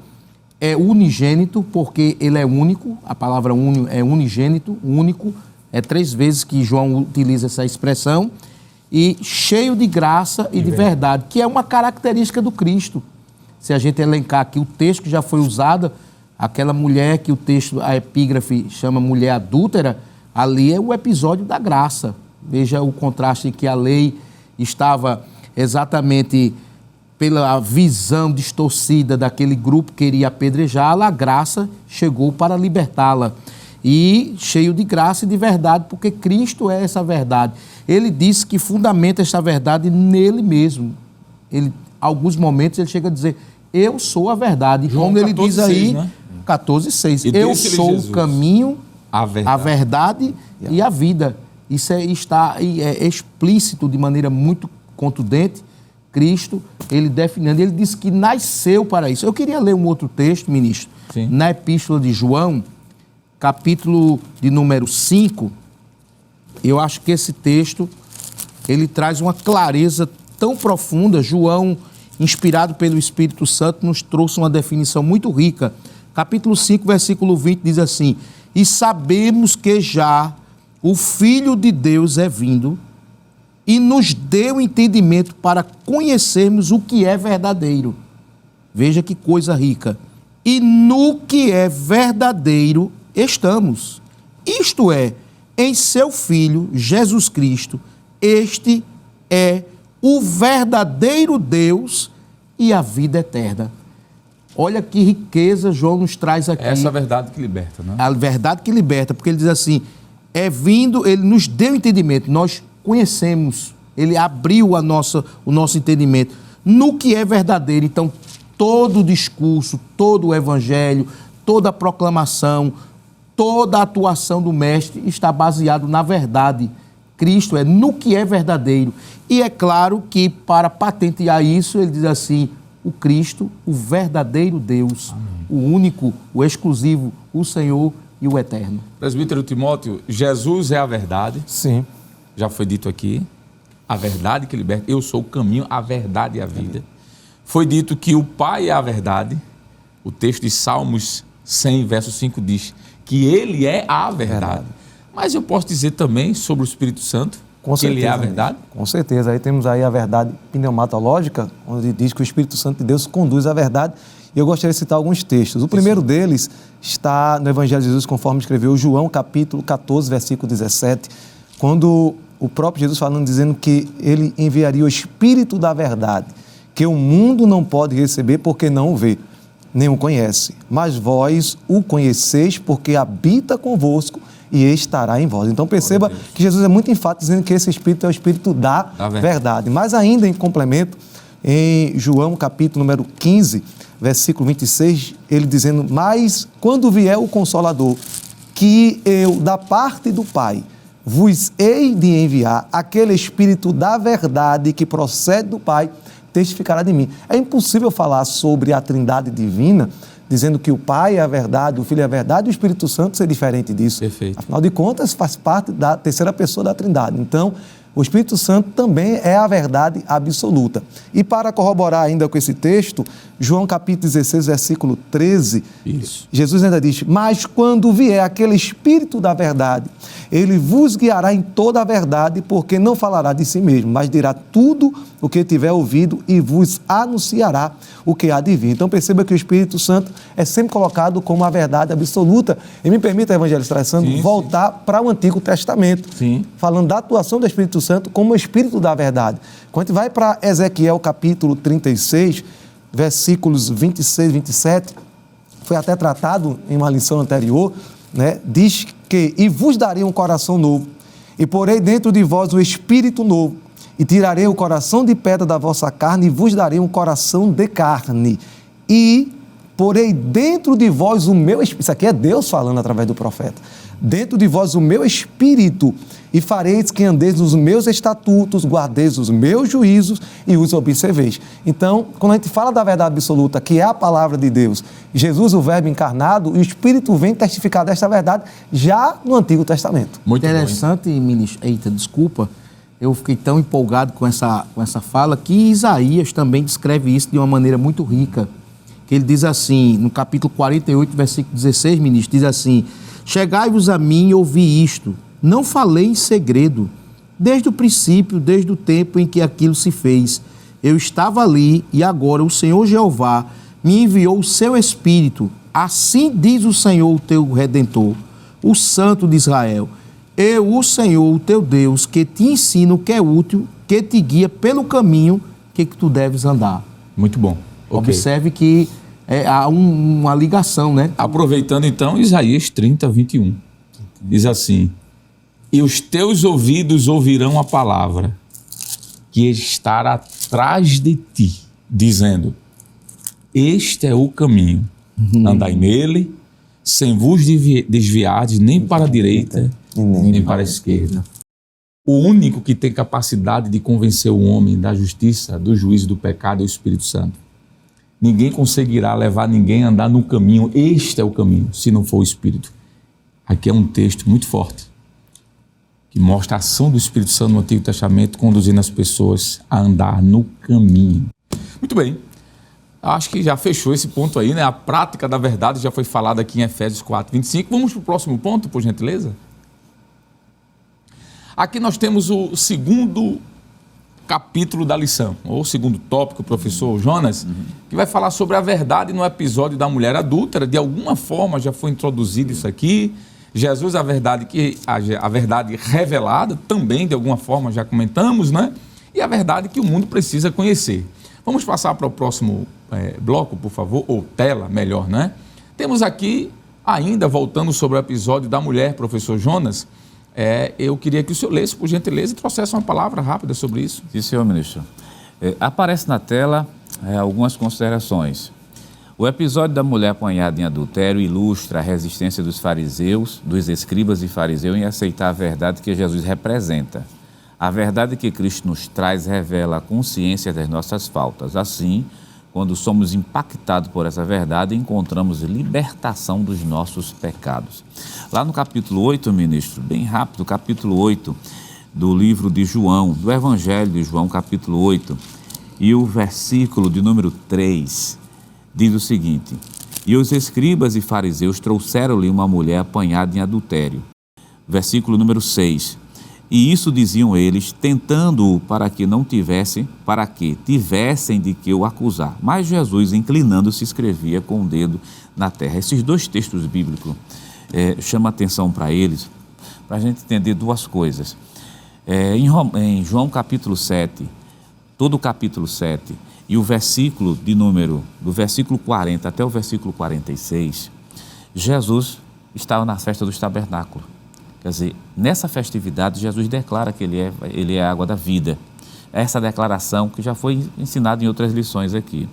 é unigênito porque ele é único, a palavra único é unigênito, único, é 3 vezes que João utiliza essa expressão, e cheio de graça e de verdade, que é uma característica do Cristo. Se a gente elencar aqui o texto que já foi usado, aquela mulher que o texto, a epígrafe chama mulher adúltera, ali é o episódio da graça. Veja o contraste que a lei estava exatamente pela visão distorcida daquele grupo que queria apedrejá-la, a graça chegou para libertá-la. E cheio de graça e de verdade, porque Cristo é essa verdade. Ele disse que fundamenta essa verdade nele mesmo. Ele, alguns momentos ele chega a dizer: eu sou a verdade. João como ele 14, diz aí, 6, né? 14,6. Eu sou Jesus, o caminho, a verdade e a vida. Isso está explícito de maneira muito contundente. Cristo, ele definindo, ele disse que nasceu para isso. Eu queria ler um outro texto, ministro. Sim. Na Epístola de João, capítulo de número 5, eu acho que esse texto, ele traz uma clareza tão profunda. João, inspirado pelo Espírito Santo, nos trouxe uma definição muito rica. Capítulo 5, versículo 20, diz assim: e sabemos que já o Filho de Deus é vindo e nos deu entendimento para conhecermos o que é verdadeiro. Veja que coisa rica. E no que é verdadeiro estamos. Isto é, em seu Filho, Jesus Cristo. Este é o verdadeiro Deus e a vida eterna. Olha que riqueza João nos traz aqui. Essa é a verdade que liberta, né? A verdade que liberta, porque ele diz assim: é vindo, ele nos deu entendimento, nós conhecemos, ele abriu o nosso entendimento no que é verdadeiro. Então, todo o discurso, todo o evangelho, toda a proclamação, toda a atuação do mestre está baseado na verdade. Cristo é no que é verdadeiro. E é claro que, para patentear isso, ele diz assim: o Cristo, o verdadeiro Deus, amém, o único, o exclusivo, o Senhor e o eterno. Presbítero Timóteo, Jesus é a verdade, Sim. já foi dito aqui, a verdade que liberta, eu sou o caminho, a verdade e a vida. Foi dito que o Pai é a verdade, o texto de Salmos 100, verso 5 diz que ele é a verdade. Mas eu posso dizer também sobre o Espírito Santo, Com que certeza, ele é a verdade? Com certeza. Aí temos aí a verdade pneumatológica, onde diz que o Espírito Santo de Deus conduz a verdade. E eu gostaria de citar alguns textos. O primeiro deles está no Evangelho de Jesus, conforme escreveu João, capítulo 14, versículo 17, quando o próprio Jesus falando, dizendo que ele enviaria o Espírito da verdade, que o mundo não pode receber porque não o vê, nem o conhece. Mas vós o conheceis porque habita convosco e estará em vós. Então perceba que Jesus é muito enfático dizendo que esse Espírito é o Espírito da verdade. Mas ainda em complemento, em João capítulo número 15, versículo 26, ele dizendo, mas quando vier o Consolador, que eu, da parte do Pai, vos hei de enviar, aquele Espírito da verdade que procede do Pai, testificará de mim. É impossível falar sobre a Trindade divina, dizendo que o Pai é a verdade, o Filho é a verdade e o Espírito Santo ser diferente disso. Perfeito. Afinal de contas, faz parte da terceira pessoa da Trindade. Então, o Espírito Santo também é a verdade absoluta. E para corroborar ainda com esse texto, João capítulo 16, versículo 13, Isso. Jesus ainda diz, mas quando vier aquele Espírito da verdade, ele vos guiará em toda a verdade, porque não falará de si mesmo, mas dirá tudo o que tiver ouvido e vos anunciará o que há de vir. Então perceba que o Espírito Santo é sempre colocado como a verdade absoluta. E me permita, evangelista Alessandro, voltar para o Antigo Testamento, falando da atuação do Espírito Santo como o Espírito da verdade. Quando a gente vai para Ezequiel capítulo 36, versículos 26 e 27, foi até tratado em uma lição anterior, né? Diz que, e vos darei um coração novo, e porei dentro de vós um espírito novo, e tirarei o coração de pedra da vossa carne, e vos darei um coração de carne, e porei dentro de vós o meu espírito, isso aqui é Deus falando através do profeta, dentro de vós o meu espírito, e fareis que andeis nos meus estatutos, guardeis os meus juízos e os observeis. Então, quando a gente fala da verdade absoluta, que é a palavra de Deus, Jesus, o Verbo encarnado, o Espírito vem testificar desta verdade já no Antigo Testamento. Muito interessante, ministro. Eita, desculpa. Eu fiquei tão empolgado com essa fala que Isaías também descreve isso de uma maneira muito rica. Que ele diz assim, no capítulo 48, versículo 16, ministro, diz assim, chegai-vos a mim e ouvi isto. Não falei em segredo, desde o princípio, desde o tempo em que aquilo se fez. Eu estava ali e agora o Senhor Jeová me enviou o seu Espírito. Assim diz o Senhor, o teu Redentor, o Santo de Israel. Eu, o Senhor, o teu Deus, que te ensino o que é útil, que te guia pelo caminho que tu deves andar. Muito bom. Observe que há uma ligação, né? Aproveitando então, Isaías 30, 21. Diz assim, e os teus ouvidos ouvirão a palavra que está atrás de ti, dizendo, este é o caminho, andai nele, sem vos desviardes nem para a direita, nem para a esquerda. O único que tem capacidade de convencer o homem da justiça, do juízo e do pecado é o Espírito Santo. Ninguém conseguirá levar ninguém a andar no caminho, este é o caminho, se não for o Espírito. Aqui é um texto muito forte, que mostra a ação do Espírito Santo no Antigo Testamento, conduzindo as pessoas a andar no caminho. Muito bem, acho que já fechou esse ponto aí, né? A prática da verdade já foi falada aqui em Efésios 4, 25. Vamos para o próximo ponto, por gentileza? Aqui nós temos o segundo capítulo da lição, ou o segundo tópico, professor Jonas, que vai falar sobre a verdade no episódio da mulher adúltera. De alguma forma já foi introduzido isso aqui. Jesus, a verdade revelada, também de alguma forma já comentamos, né? E a verdade que o mundo precisa conhecer. Vamos passar para o próximo bloco, por favor, ou tela, melhor, né? Temos aqui, ainda voltando sobre o episódio da mulher, professor Jonas, eu queria que o senhor lesse, por gentileza, e trouxesse uma palavra rápida sobre isso. Sim, senhor ministro. Aparece na tela algumas considerações. O episódio da mulher apanhada em adultério ilustra a resistência dos fariseus, dos escribas e fariseus em aceitar a verdade que Jesus representa. A verdade que Cristo nos traz revela a consciência das nossas faltas. Assim, quando somos impactados por essa verdade, encontramos libertação dos nossos pecados. Lá no capítulo 8, ministro, bem rápido, capítulo 8 do livro de João, do Evangelho de João, capítulo 8, e o versículo de número 3, diz o seguinte: e os escribas e fariseus trouxeram-lhe uma mulher apanhada em adultério. Versículo número 6. E isso diziam eles, tentando-o para que tivessem de que o acusar. Mas Jesus, inclinando-se, escrevia com o dedo na terra. Esses dois textos bíblicos chamam atenção para eles, para a gente entender duas coisas. Em João capítulo 7, todo o capítulo 7, e o versículo do versículo 40 até o versículo 46, Jesus estava na festa dos tabernáculos. Quer dizer, nessa festividade, Jesus declara que ele é a água da vida. Essa declaração que já foi ensinada em outras lições aqui.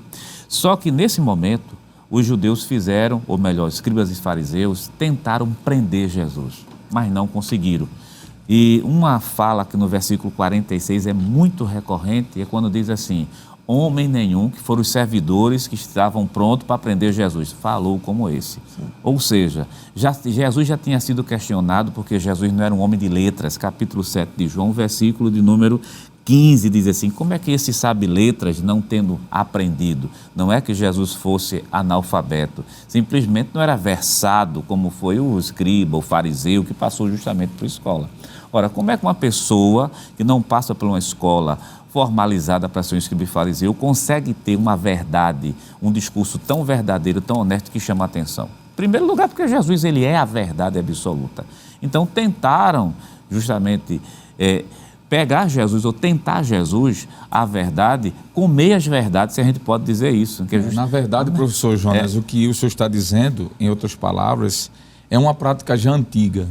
Só que nesse momento, os judeus fizeram, ou melhor, escribas e fariseus, tentaram prender Jesus, mas não conseguiram. E uma fala que no versículo 46 é muito recorrente, é quando diz assim: homem nenhum, que foram os servidores que estavam prontos para prender Jesus, falou como esse. Sim. Ou seja, Jesus já tinha sido questionado, porque Jesus não era um homem de letras. Capítulo 7 de João, versículo de número 15, diz assim: como é que esse sabe letras não tendo aprendido? Não é que Jesus fosse analfabeto, simplesmente não era versado como foi o escriba, o fariseu, que passou justamente por escola. Ora, como é que uma pessoa que não passa por uma escola formalizada para ser um escriba e fariseu consegue ter uma verdade, um discurso tão verdadeiro, tão honesto, que chama a atenção? Em primeiro lugar, porque Jesus, ele é a verdade absoluta. Então tentaram justamente pegar Jesus, ou tentar Jesus, a verdade, com meias verdades, se a gente pode dizer isso. Que Na verdade, professor Jonas, o que o senhor está dizendo, em outras palavras, é uma prática já antiga.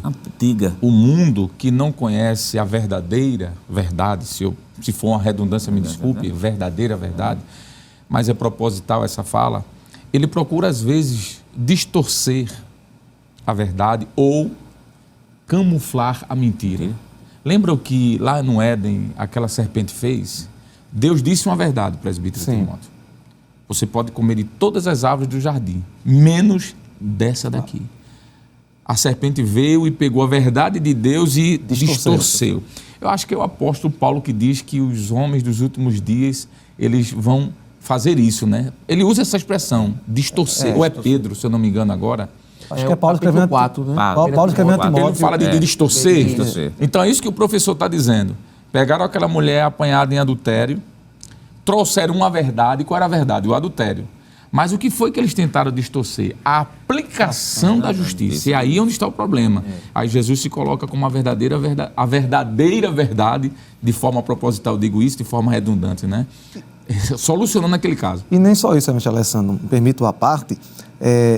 O mundo que não conhece a verdadeira verdade, se for uma redundância, me desculpe, verdadeira verdade, mas é proposital essa fala, ele procura às vezes distorcer a verdade ou camuflar a mentira. Lembra o que lá no Éden aquela serpente fez? Deus disse uma verdade, presbítero Timóteo: você pode comer de todas as árvores do jardim, menos dessa daqui. A serpente veio e pegou a verdade de Deus e distorceu. Eu acho que é o apóstolo Paulo que diz que os homens dos últimos dias, eles vão fazer isso, né? Ele usa essa expressão, distorcer. Ou é Pedro, se eu não me engano agora. Acho que é Paulo escrevendo 4, né? Paulo escrevendo Timóteo. Ele fala de distorcer. Então é isso que o professor está dizendo. Pegaram aquela mulher apanhada em adultério, trouxeram uma verdade. Qual era a verdade? O adultério. Mas o que foi que eles tentaram distorcer? A aplicação da justiça. E aí é onde está o problema. Aí Jesus se coloca como a verdadeira verdade, de forma proposital, digo isso, de forma redundante, né? Solucionando aquele caso. E nem só isso, Alessandro, me permito a parte.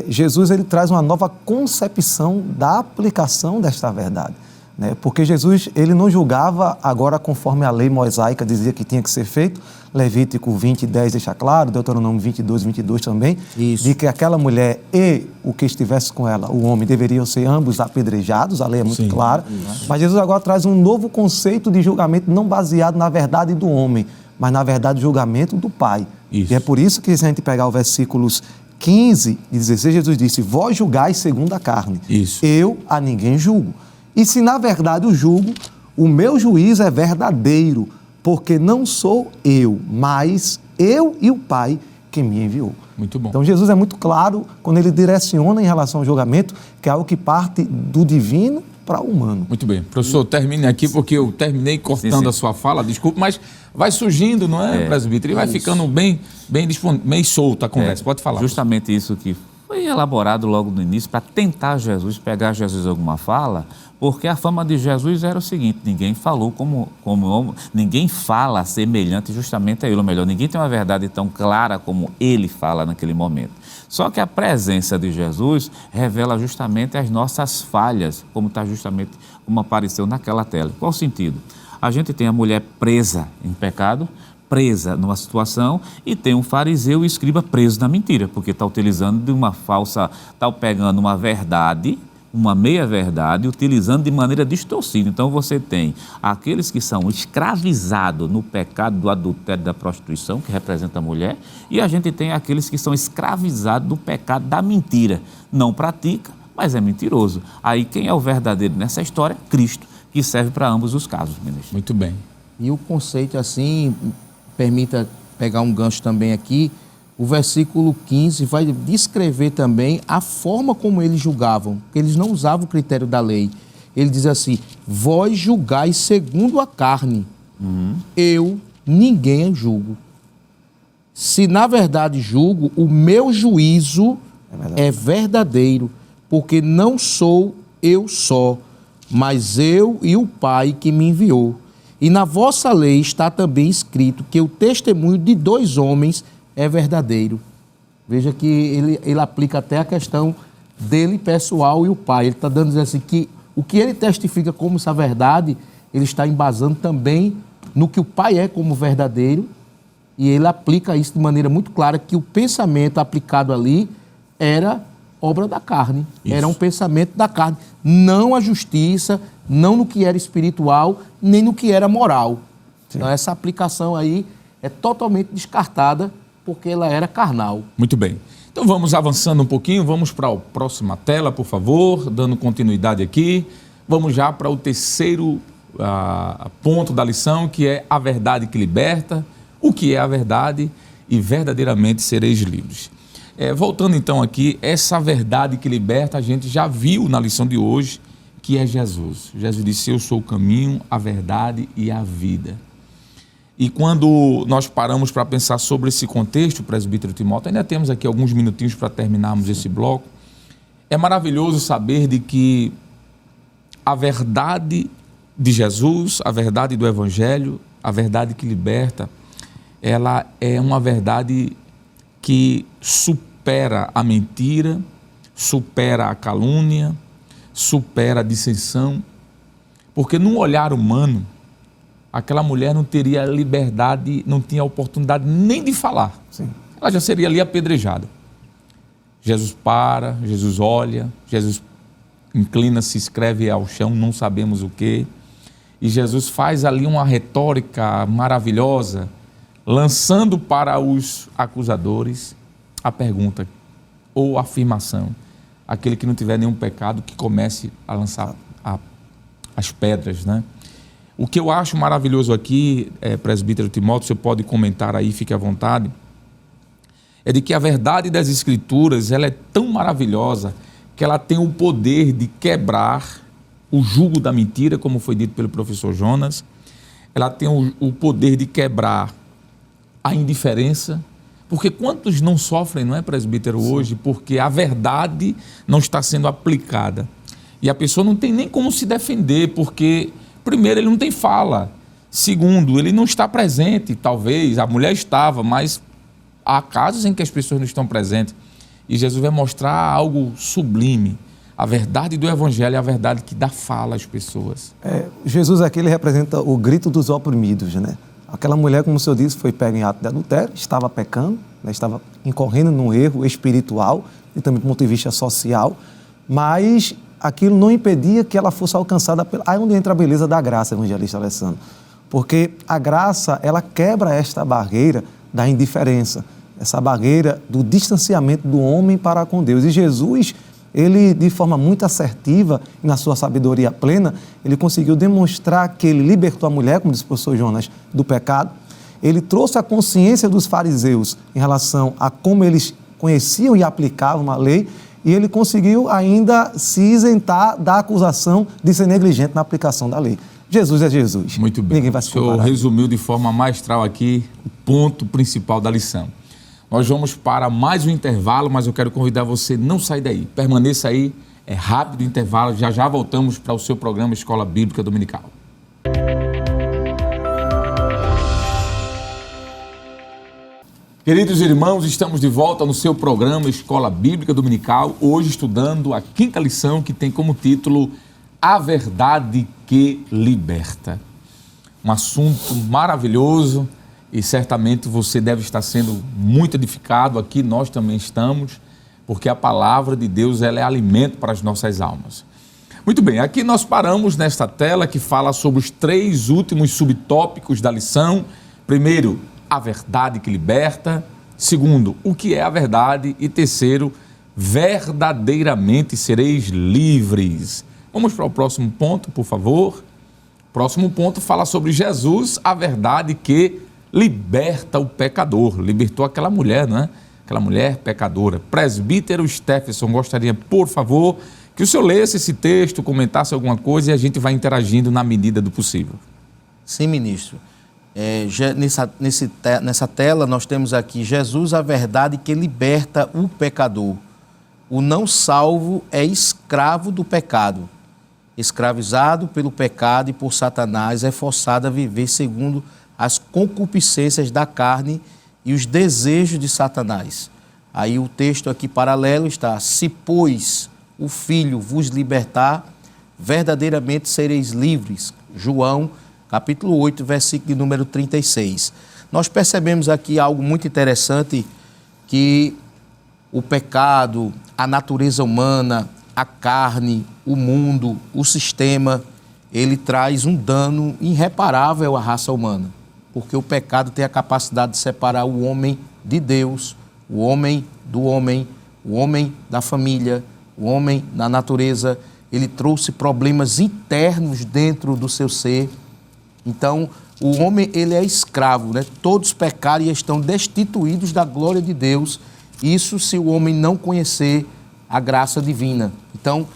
Jesus, ele traz uma nova concepção da aplicação desta verdade, né? Porque Jesus, ele não julgava agora conforme a lei mosaica dizia que tinha que ser feito. Levítico 20, 10 deixa claro, Deuteronômio 22, 22 também, de que aquela mulher e o que estivesse com ela, o homem, deveriam ser ambos apedrejados, a lei é muito clara. Mas Jesus agora traz um novo conceito de julgamento não baseado na verdade do homem, mas na verdade do julgamento do Pai. E é por isso que, se a gente pegar os versículos 15 e 16, Jesus disse: vós julgais segundo a carne, eu a ninguém julgo. E se na verdade o julgo, o meu juízo é verdadeiro, porque não sou eu, mas eu e o Pai que me enviou. Muito bom. Então Jesus é muito claro quando ele direciona em relação ao julgamento, que é algo que parte do divino para o humano. Muito bem. Professor, termine aqui, porque eu terminei cortando a sua fala, desculpe, mas vai surgindo, não é, presbítero? E vai ficando bem solta a conversa. Pode falar. Justamente isso que foi elaborado logo no início para tentar Jesus, pegar Jesus em alguma fala, porque a fama de Jesus era o seguinte: ninguém falou como ninguém fala semelhante justamente a ele, ou melhor, ninguém tem uma verdade tão clara como ele fala naquele momento. Só que a presença de Jesus revela justamente as nossas falhas, como apareceu naquela tela. Qual o sentido? A gente tem a mulher presa em pecado, presa numa situação, e tem um fariseu e escriba preso na mentira, porque está utilizando de uma falsa, está pegando uma verdade uma meia-verdade utilizando de maneira distorcida. Então você tem aqueles que são escravizados no pecado do adultério e da prostituição, que representa a mulher, e a gente tem aqueles que são escravizados no pecado da mentira. Não pratica, mas é mentiroso. Aí quem é o verdadeiro nessa história? Cristo, que serve para ambos os casos, ministro. Muito bem. E o conceito assim, permita pegar um gancho também aqui, o versículo 15 vai descrever também a forma como eles julgavam, porque eles não usavam o critério da lei. Ele diz assim, vós julgais segundo a carne, eu ninguém julgo. Se na verdade julgo, o meu juízo é verdadeiro, porque não sou eu só, mas eu e o Pai que me enviou. E na vossa lei está também escrito que o testemunho de 2 homens é verdadeiro. Veja que ele aplica até a questão dele pessoal e o Pai. Ele está dando assim que o que ele testifica como essa verdade, ele está embasando também no que o Pai é como verdadeiro, e ele aplica isso de maneira muito clara, que o pensamento aplicado ali era obra da carne. Isso. Era um pensamento da carne, não a justiça, não no que era espiritual, nem no que era moral. Sim. Então essa aplicação aí é totalmente descartada, porque ela era carnal. Muito bem. Então vamos avançando um pouquinho, vamos para a próxima tela, por favor, dando continuidade aqui. Vamos já para o terceiro ponto da lição, que é a verdade que liberta. O que é a verdade? E verdadeiramente sereis livres. Voltando então aqui, essa verdade que liberta, a gente já viu na lição de hoje, que é Jesus. Jesus disse, eu sou o caminho, a verdade e a vida. E quando nós paramos para pensar sobre esse contexto, presbítero Timóteo, ainda temos aqui alguns minutinhos para terminarmos esse bloco, é maravilhoso saber de que a verdade de Jesus, a verdade do Evangelho, a verdade que liberta, ela é uma verdade que supera a mentira, supera a calúnia, supera a dissensão, porque num olhar humano, aquela mulher não teria liberdade, não tinha oportunidade nem de falar. Sim. Ela já seria ali apedrejada. Jesus para, Jesus olha, Jesus inclina-se, escreve ao chão, não sabemos o quê. E Jesus faz ali uma retórica maravilhosa, lançando para os acusadores a pergunta ou a afirmação. Aquele que não tiver nenhum pecado, que comece a lançar as pedras, né? O que eu acho maravilhoso aqui, presbítero Timóteo, você pode comentar aí, fique à vontade, é de que a verdade das Escrituras, ela é tão maravilhosa que ela tem o poder de quebrar o jugo da mentira, como foi dito pelo professor Jonas. Ela tem o poder de quebrar a indiferença, porque quantos não sofrem, não é, presbítero, hoje, porque a verdade não está sendo aplicada. E a pessoa não tem nem como se defender, porque primeiro, ele não tem fala. Segundo, ele não está presente, talvez. A mulher estava, mas há casos em que as pessoas não estão presentes. E Jesus vai mostrar algo sublime. A verdade do Evangelho é a verdade que dá fala às pessoas. Jesus aqui, ele representa o grito dos oprimidos, né? Aquela mulher, como o senhor disse, foi pega em ato de adultério, estava pecando, né? Estava incorrendo num erro espiritual e também do ponto de vista social, mas aquilo não impedia que ela fosse alcançada aí onde entra a beleza da graça, evangelista Alessandro. Porque a graça, ela quebra esta barreira da indiferença, essa barreira do distanciamento do homem para com Deus. E Jesus, ele, de forma muito assertiva e na sua sabedoria plena, ele conseguiu demonstrar que ele libertou a mulher, como disse o professor Jonas, do pecado. Ele trouxe a consciência dos fariseus em relação a como eles conheciam e aplicavam a lei, e ele conseguiu ainda se isentar da acusação de ser negligente na aplicação da lei. Jesus é Jesus. Muito bem. Ninguém vai se comparar. O senhor resumiu de forma maestral aqui o ponto principal da lição. Nós vamos para mais um intervalo, mas eu quero convidar você a não sair daí. Permaneça aí, é rápido o intervalo, já voltamos para o seu programa Escola Bíblica Dominical. Queridos irmãos, estamos de volta no seu programa Escola Bíblica Dominical, hoje estudando a 5ª lição, que tem como título A Verdade que Liberta. Um assunto maravilhoso e certamente você deve estar sendo muito edificado, aqui nós também estamos, porque a palavra de Deus ela é alimento para as nossas almas. Muito bem, aqui nós paramos nesta tela que fala sobre os 3 últimos subtópicos da lição. Primeiro, a verdade que liberta. Segundo, o que é a verdade? E terceiro, verdadeiramente sereis livres. Vamos para o próximo ponto, por favor. Próximo ponto fala sobre Jesus, a verdade que liberta o pecador. Libertou aquela mulher, não é? Aquela mulher pecadora. Presbítero Stephenson, gostaria, por favor, que o senhor lesse esse texto, comentasse alguma coisa e a gente vai interagindo na medida do possível. Sim, ministro. Nessa tela nós temos aqui Jesus, a verdade que liberta o pecador. O não salvo é escravo do pecado. Escravizado pelo pecado e por Satanás, é forçado a viver segundo as concupiscências da carne e os desejos de Satanás. Aí o texto aqui paralelo está: se, pois, o Filho vos libertar, verdadeiramente sereis livres. João, capítulo 8, versículo de número 36. Nós percebemos aqui algo muito interessante, que o pecado, a natureza humana, a carne, o mundo, o sistema, ele traz um dano irreparável à raça humana, porque o pecado tem a capacidade de separar o homem de Deus, o homem do homem, o homem da família, o homem da natureza. Ele trouxe problemas internos dentro do seu ser. Então, o homem, ele é escravo, né? Todos pecaram e estão destituídos da glória de Deus. Isso se o homem não conhecer a graça divina. Então,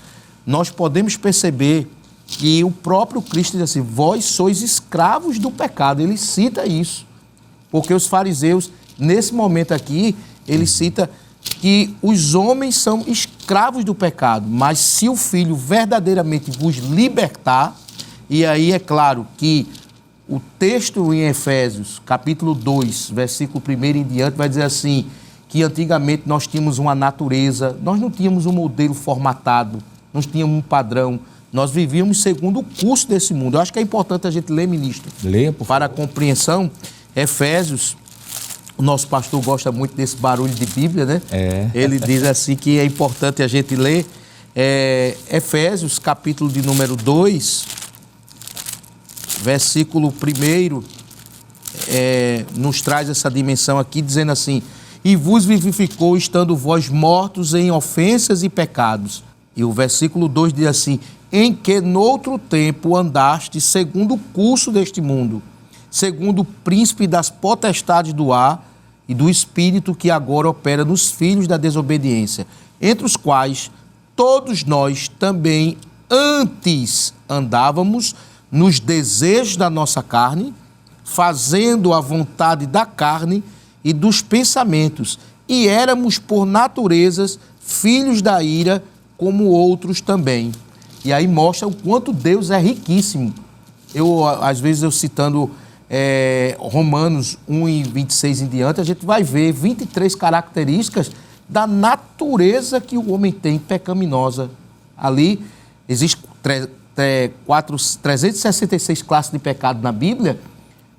nós podemos perceber que o próprio Cristo diz assim: vós sois escravos do pecado. Ele cita isso, porque os fariseus, nesse momento aqui, ele cita que os homens são escravos do pecado, mas se o Filho verdadeiramente vos libertar, e aí é claro que o texto em Efésios, capítulo 2, versículo 1 em diante, vai dizer assim, que antigamente nós tínhamos uma natureza, nós não tínhamos um modelo formatado, nós tínhamos um padrão, nós vivíamos segundo o curso desse mundo. Eu acho que é importante a gente ler, ministro, Leia, por favor. para a compreensão. Efésios, o nosso pastor gosta muito desse barulho de Bíblia, né? Ele diz assim que é importante a gente ler. Efésios, capítulo de número 2, versículo 1, nos traz essa dimensão aqui, dizendo assim: e vos vivificou, estando vós mortos em ofensas e pecados. E o versículo 2 diz assim: em que noutro tempo andaste segundo o curso deste mundo, segundo o príncipe das potestades do ar e do espírito que agora opera nos filhos da desobediência, entre os quais todos nós também antes andávamos nos desejos da nossa carne, fazendo a vontade da carne e dos pensamentos, e éramos por naturezas filhos da ira, como outros também. E aí mostra o quanto Deus é riquíssimo. Às vezes eu citando Romanos 1 e 26 em diante, a gente vai ver 23 características da natureza que o homem tem pecaminosa. Ali existe 366 classes de pecado na Bíblia,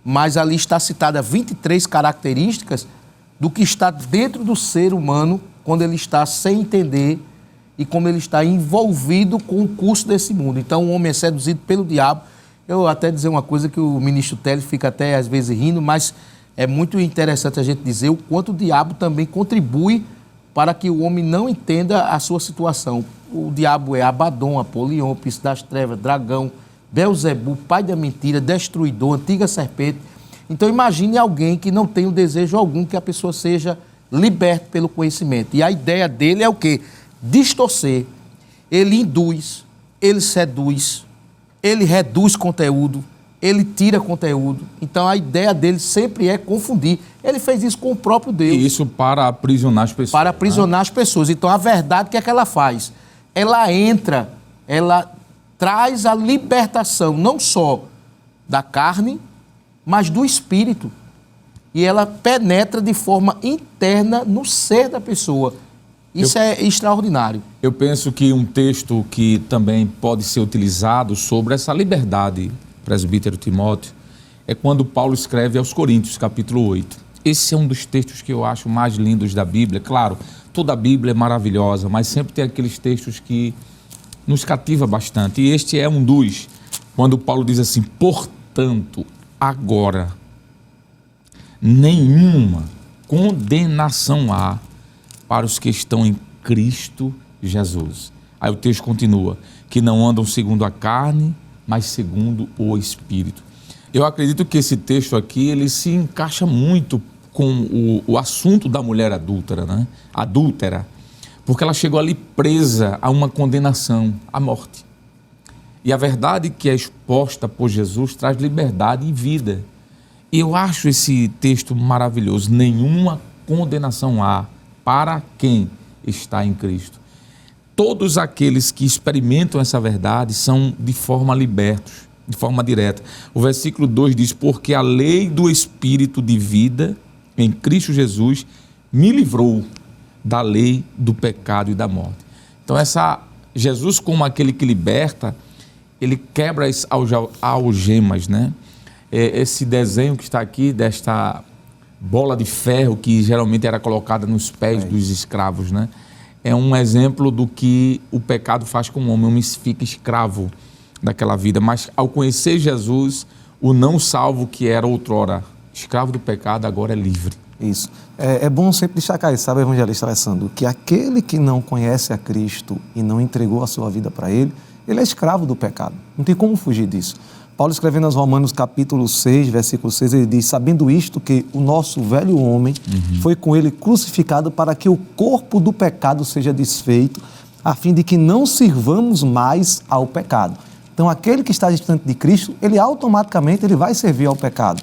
mas ali está citada 23 características do que está dentro do ser humano quando ele está sem entender e como ele está envolvido com o curso desse mundo. Então o homem é seduzido pelo diabo. Eu até dizer uma coisa que o ministro Teles fica até às vezes rindo, mas é muito interessante a gente dizer o quanto o diabo também contribui para que o homem não entenda a sua situação. O diabo é Abaddon, Apolion, príncipe das trevas, dragão, Belzebu, pai da mentira, destruidor, antiga serpente. Então imagine alguém que não tem o desejo algum que a pessoa seja liberta pelo conhecimento. E a ideia dele é o quê? Distorcer. Ele induz, ele seduz, ele reduz conteúdo, ele tira conteúdo. Então a ideia dele sempre é confundir. Ele fez isso com o próprio Deus. E isso para aprisionar as pessoas. Para aprisionar as pessoas. Então a verdade, o que é que ela faz? Ela entra, ela traz a libertação não só da carne, mas do espírito. E ela penetra de forma interna no ser da pessoa. Isso é extraordinário. Eu penso que um texto que também pode ser utilizado sobre essa liberdade, presbítero Timóteo, é quando Paulo escreve aos Coríntios, capítulo 8. Esse é um dos textos que eu acho mais lindos da Bíblia. Claro, toda a Bíblia é maravilhosa, mas sempre tem aqueles textos que nos cativa bastante. E este é um dos, quando Paulo diz assim: portanto, agora, nenhuma condenação há para os que estão em Cristo Jesus. Aí o texto continua: que não andam segundo a carne, mas segundo o Espírito. Eu acredito que esse texto aqui, ele se encaixa muito com o assunto da mulher adúltera, né? Adúltera, porque ela chegou ali presa a uma condenação, à morte. E a verdade que é exposta por Jesus traz liberdade e vida. E eu acho esse texto maravilhoso: nenhuma condenação há para quem está em Cristo. Todos aqueles que experimentam essa verdade são de forma libertos, de forma direta. O versículo 2 diz: porque a lei do Espírito de vida em Cristo Jesus me livrou da lei do pecado e da morte. Então Jesus, como aquele que liberta, ele quebra as algemas, né? Esse desenho que está aqui, desta bola de ferro que geralmente era colocada nos pés dos escravos, né? É um exemplo do que o pecado faz com o homem. O homem fica escravo daquela vida, mas ao conhecer Jesus, o não salvo que era outrora escravo do pecado, agora é livre. Isso. É bom sempre destacar isso, sabe, evangelista Alessandro, que aquele que não conhece a Cristo e não entregou a sua vida para Ele, ele é escravo do pecado. Não tem como fugir disso. Paulo, escrevendo aos Romanos capítulo 6, versículo 6, ele diz: sabendo isto, que o nosso velho homem foi com ele crucificado para que o corpo do pecado seja desfeito, a fim de que não sirvamos mais ao pecado. Então, aquele que está distante de Cristo, ele automaticamente vai servir ao pecado.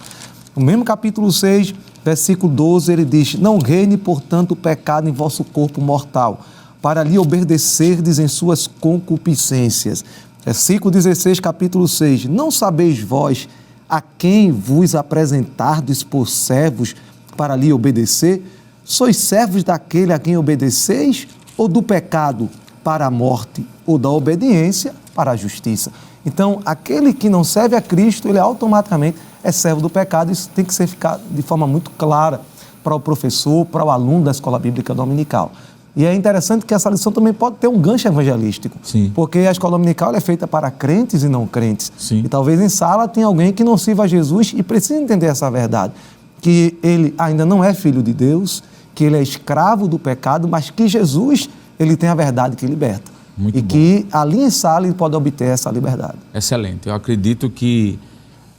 No mesmo capítulo 6, versículo 12, ele diz: não reine, portanto, o pecado em vosso corpo mortal, para lhe obedecerdes em suas concupiscências. Versículo 16, capítulo 6, não sabeis vós a quem vos apresentardes por servos para lhe obedecer? Sois servos daquele a quem obedeceis, ou do pecado para a morte, ou da obediência para a justiça? Então, aquele que não serve a Cristo, ele automaticamente é servo do pecado. Isso tem que ser ficado de forma muito clara para o professor, para o aluno da escola bíblica dominical. E é interessante que essa lição também pode ter um gancho evangelístico. Sim. Porque a escola dominical é feita para crentes e não crentes. Sim. E talvez em sala tenha alguém que não sirva a Jesus e precisa entender essa verdade. Que ele ainda não é filho de Deus, que ele é escravo do pecado, mas que Jesus, ele tem a verdade que liberta. Muito e bom. Que ali em sala ele pode obter essa liberdade. Excelente. Eu acredito que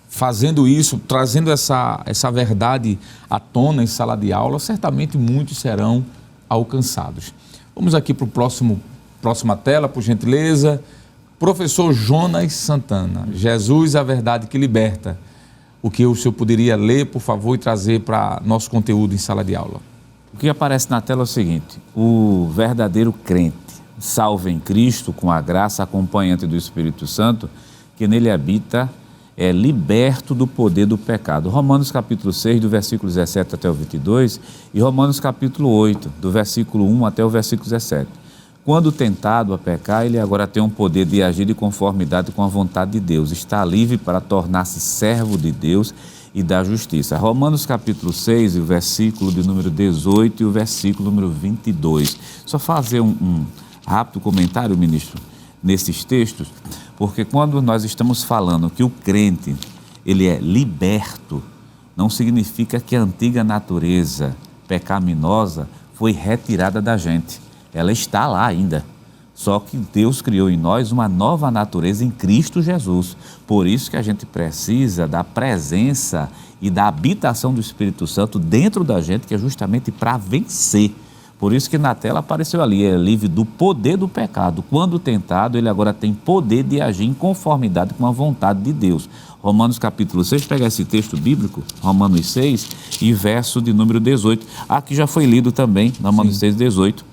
fazendo isso, trazendo essa verdade à tona em sala de aula, certamente muitos serão alcançados. Vamos aqui para o próxima tela, por gentileza. Professor Jonas Santana, Jesus, a verdade que liberta. O que o senhor poderia ler, por favor, e trazer para nosso conteúdo em sala de aula? O que aparece na tela é o seguinte: o verdadeiro crente, salvo em Cristo, com a graça acompanhante do Espírito Santo, que nele habita, é liberto do poder do pecado. Romanos capítulo 6, do versículo 17 até o 22, e Romanos capítulo 8, do versículo 1 até o versículo 17. Quando tentado a pecar, ele agora tem um poder de agir de conformidade com a vontade de Deus. Está livre para tornar-se servo de Deus e da justiça. Romanos capítulo 6, o versículo de número 18 e o versículo número 22. Só fazer um rápido comentário, ministro, nesses textos, porque quando nós estamos falando que o crente, ele é liberto, não significa que a antiga natureza pecaminosa foi retirada da gente. Ela está lá ainda. Só que Deus criou em nós uma nova natureza em Cristo Jesus. Por isso que a gente precisa da presença e da habitação do Espírito Santo dentro da gente, que é justamente para vencer. Por isso que na tela apareceu ali: é livre do poder do pecado. Quando tentado, ele agora tem poder de agir em conformidade com a vontade de Deus. Romanos capítulo 6, pega esse texto bíblico, Romanos 6, e verso de número 18. Aqui já foi lido também, Romanos 6, 18.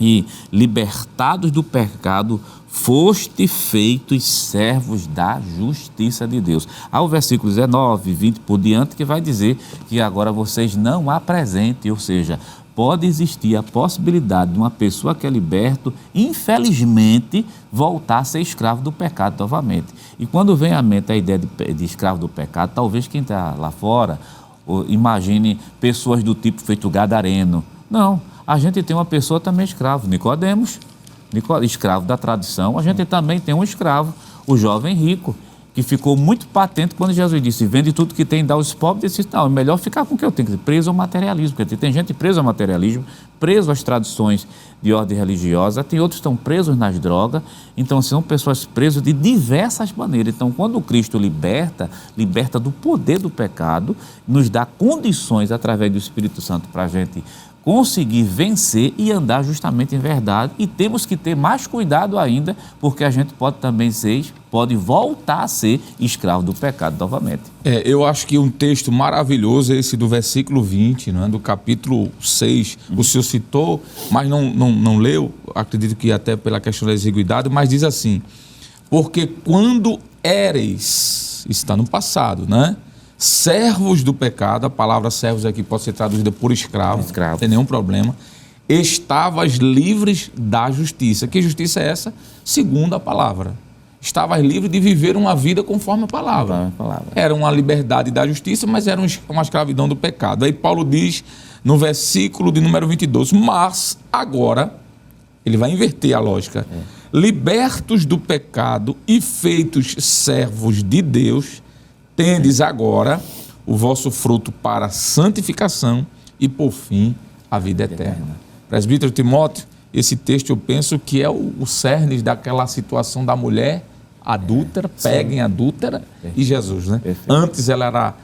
E libertados do pecado, foste feitos servos da justiça de Deus. Há o versículo 19, 20 por diante, que vai dizer que agora vocês não apresentem, ou seja, pode existir a possibilidade de uma pessoa que é liberto, infelizmente, voltar a ser escravo do pecado novamente. E quando vem à mente a ideia de escravo do pecado, talvez quem está lá fora imagine pessoas do tipo feito gadareno. Não, a gente tem uma pessoa também escravo, Nicodemos, escravo da tradição. A gente também tem um escravo, o jovem rico, que ficou muito patente quando Jesus disse: vende tudo que tem, dá aos pobres. Disse: não, é melhor ficar com o que eu tenho, preso ao materialismo, porque tem gente presa ao materialismo, preso às tradições de ordem religiosa, tem outros que estão presos nas drogas. Então são pessoas presas de diversas maneiras. Então, quando Cristo liberta do poder do pecado, nos dá condições através do Espírito Santo para a gente conseguir vencer e andar justamente em verdade. E temos que ter mais cuidado ainda, porque a gente pode voltar a ser escravo do pecado novamente. Eu acho que um texto maravilhoso é esse do versículo 20, não é? Do capítulo 6. O senhor citou, mas não leu, acredito que até pela questão da exiguidade, mas diz assim: porque quando éreis, está no passado, né? Servos do pecado, a palavra servos aqui pode ser traduzida por escravo, não tem nenhum problema. Estavas livres da justiça. Que justiça é essa? Segundo a palavra. Estavas livre de viver uma vida conforme a palavra. Era uma liberdade da justiça, mas era uma escravidão do pecado. Aí Paulo diz no versículo de número 22, mas agora, ele vai inverter a lógica, libertos do pecado e feitos servos de Deus, tendes agora o vosso fruto para a santificação e, por fim, a vida eterna. Presbítero Timóteo, esse texto eu penso que é o cerne daquela situação da mulher adúltera, pega em adúltera, e Jesus, né? Antes ela era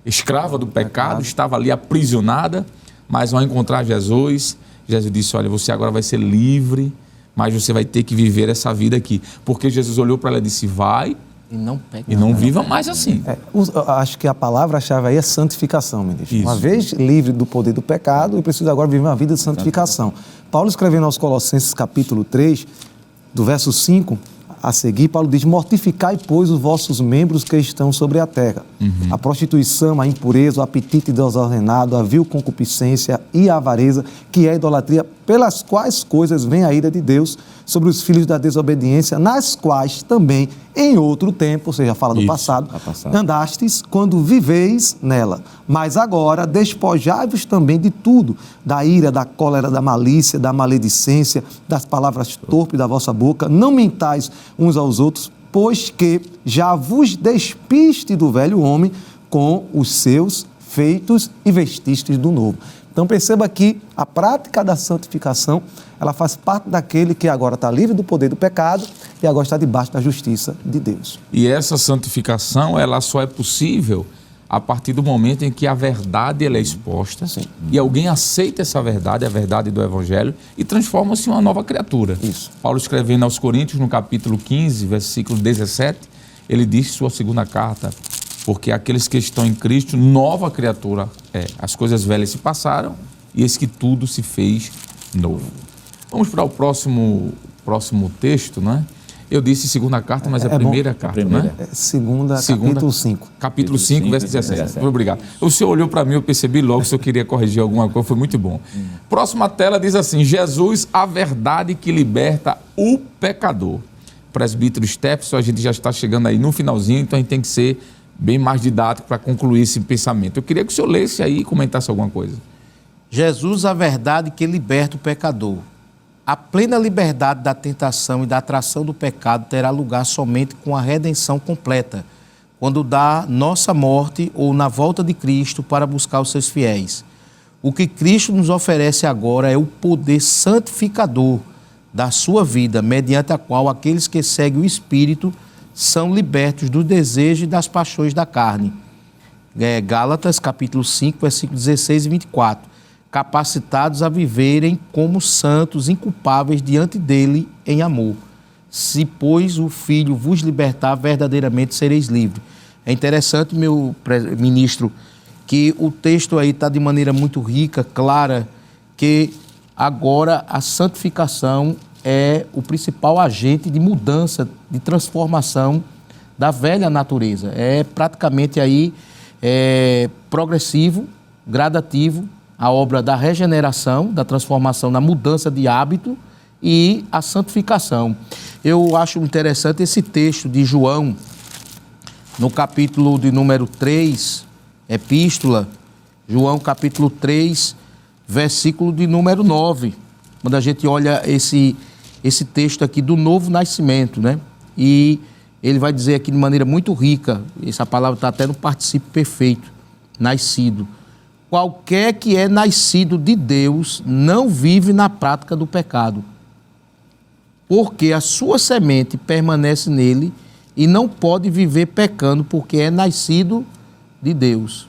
escrava do pecado, estava ali aprisionada, mas ao encontrar Jesus, Jesus disse: olha, você agora vai ser livre, mas você vai ter que viver essa vida aqui. Porque Jesus olhou para ela e disse: vai, e não viva mais assim. Acho que a palavra-chave aí é santificação, ministro. Isso. Uma vez livre do poder do pecado, eu preciso agora viver uma vida de santificação. Paulo, escrevendo aos Colossenses capítulo 3, do verso 5 a seguir, Paulo diz: mortificai, pois, os vossos membros que estão sobre a terra. A prostituição, a impureza, o apetite desordenado, a vil concupiscência e a avareza, que é a idolatria, pelas quais coisas vem a ira de Deus sobre os filhos da desobediência, nas quais também, em outro tempo, ou seja, fala do passado, andastes quando viveis nela. Mas agora despojai-vos também de tudo, da ira, da cólera, da malícia, da maledicência, das palavras torpes da vossa boca. Não mentais uns aos outros, pois que já vos despiste do velho homem com os seus feitos e vestistes do novo. Então perceba que a prática da santificação, ela faz parte daquele que agora está livre do poder do pecado e agora está debaixo da justiça de Deus. E essa santificação, ela só é possível a partir do momento em que a verdade ela é exposta. Sim. E alguém aceita essa verdade, a verdade do Evangelho, e transforma-se em uma nova criatura. Isso. Paulo, escrevendo aos Coríntios, no capítulo 15, versículo 17, ele diz, sua segunda carta: porque aqueles que estão em Cristo, nova criatura é. As coisas velhas se passaram e eis que tudo se fez novo. Vamos para o próximo texto, né? Eu disse segunda carta, mas é a primeira carta, né? Segunda, capítulo 5. Capítulo 5, verso 17. Muito obrigado. O senhor olhou para mim, eu percebi logo que o senhor queria corrigir alguma coisa, foi muito bom. Próxima tela diz assim: Jesus, a verdade que liberta o pecador. Presbítero Stephenson, a gente já está chegando aí no finalzinho, então a gente tem que ser bem mais didático para concluir esse pensamento. Eu queria que o senhor lesse aí e comentasse alguma coisa. Jesus, a verdade que liberta o pecador. A plena liberdade da tentação e da atração do pecado terá lugar somente com a redenção completa, quando dá nossa morte ou na volta de Cristo para buscar os seus fiéis. O que Cristo nos oferece agora é o poder santificador da sua vida, mediante a qual aqueles que seguem o Espírito são libertos dos desejos e das paixões da carne. Gálatas, capítulo 5, versículos 16 e 24. Capacitados a viverem como santos inculpáveis diante dele em amor. Se, pois, o Filho vos libertar, verdadeiramente sereis livres. É interessante, meu ministro, que o texto aí está de maneira muito rica, clara, que agora a santificação é o principal agente de mudança, de transformação da velha natureza. É praticamente aí progressivo, gradativo, a obra da regeneração, da transformação, na mudança de hábito e a santificação. Eu acho interessante esse texto de João, no capítulo de número 3, epístola, João capítulo 3, versículo de número 9, quando a gente olha esse texto aqui do novo nascimento, né? E ele vai dizer aqui de maneira muito rica, essa palavra está até no particípio perfeito, nascido. Qualquer que é nascido de Deus não vive na prática do pecado, porque a sua semente permanece nele e não pode viver pecando, porque é nascido de Deus.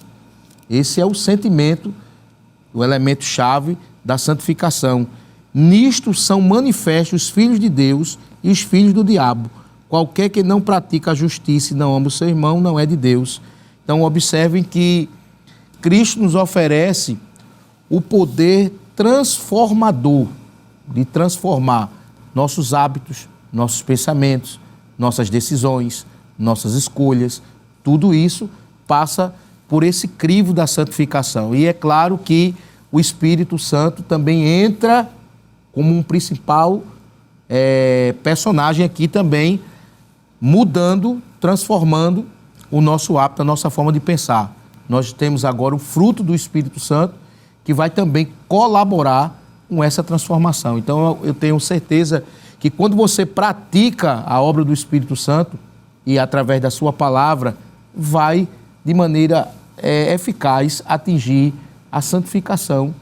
Esse é o sentimento, o elemento-chave da santificação. Nisto são manifestos os filhos de Deus e os filhos do diabo. Qualquer que não pratica a justiça e não ama o seu irmão não é de Deus. Então observem que Cristo nos oferece o poder transformador de transformar nossos hábitos, nossos pensamentos, nossas decisões, nossas escolhas. Tudo isso passa por esse crivo da santificação. E é claro que o Espírito Santo também entra como um principal personagem aqui também, mudando, transformando o nosso hábito, a nossa forma de pensar. Nós temos agora o fruto do Espírito Santo, que vai também colaborar com essa transformação. Então eu tenho certeza que quando você pratica a obra do Espírito Santo e através da sua palavra, vai de maneira eficaz atingir a santificação,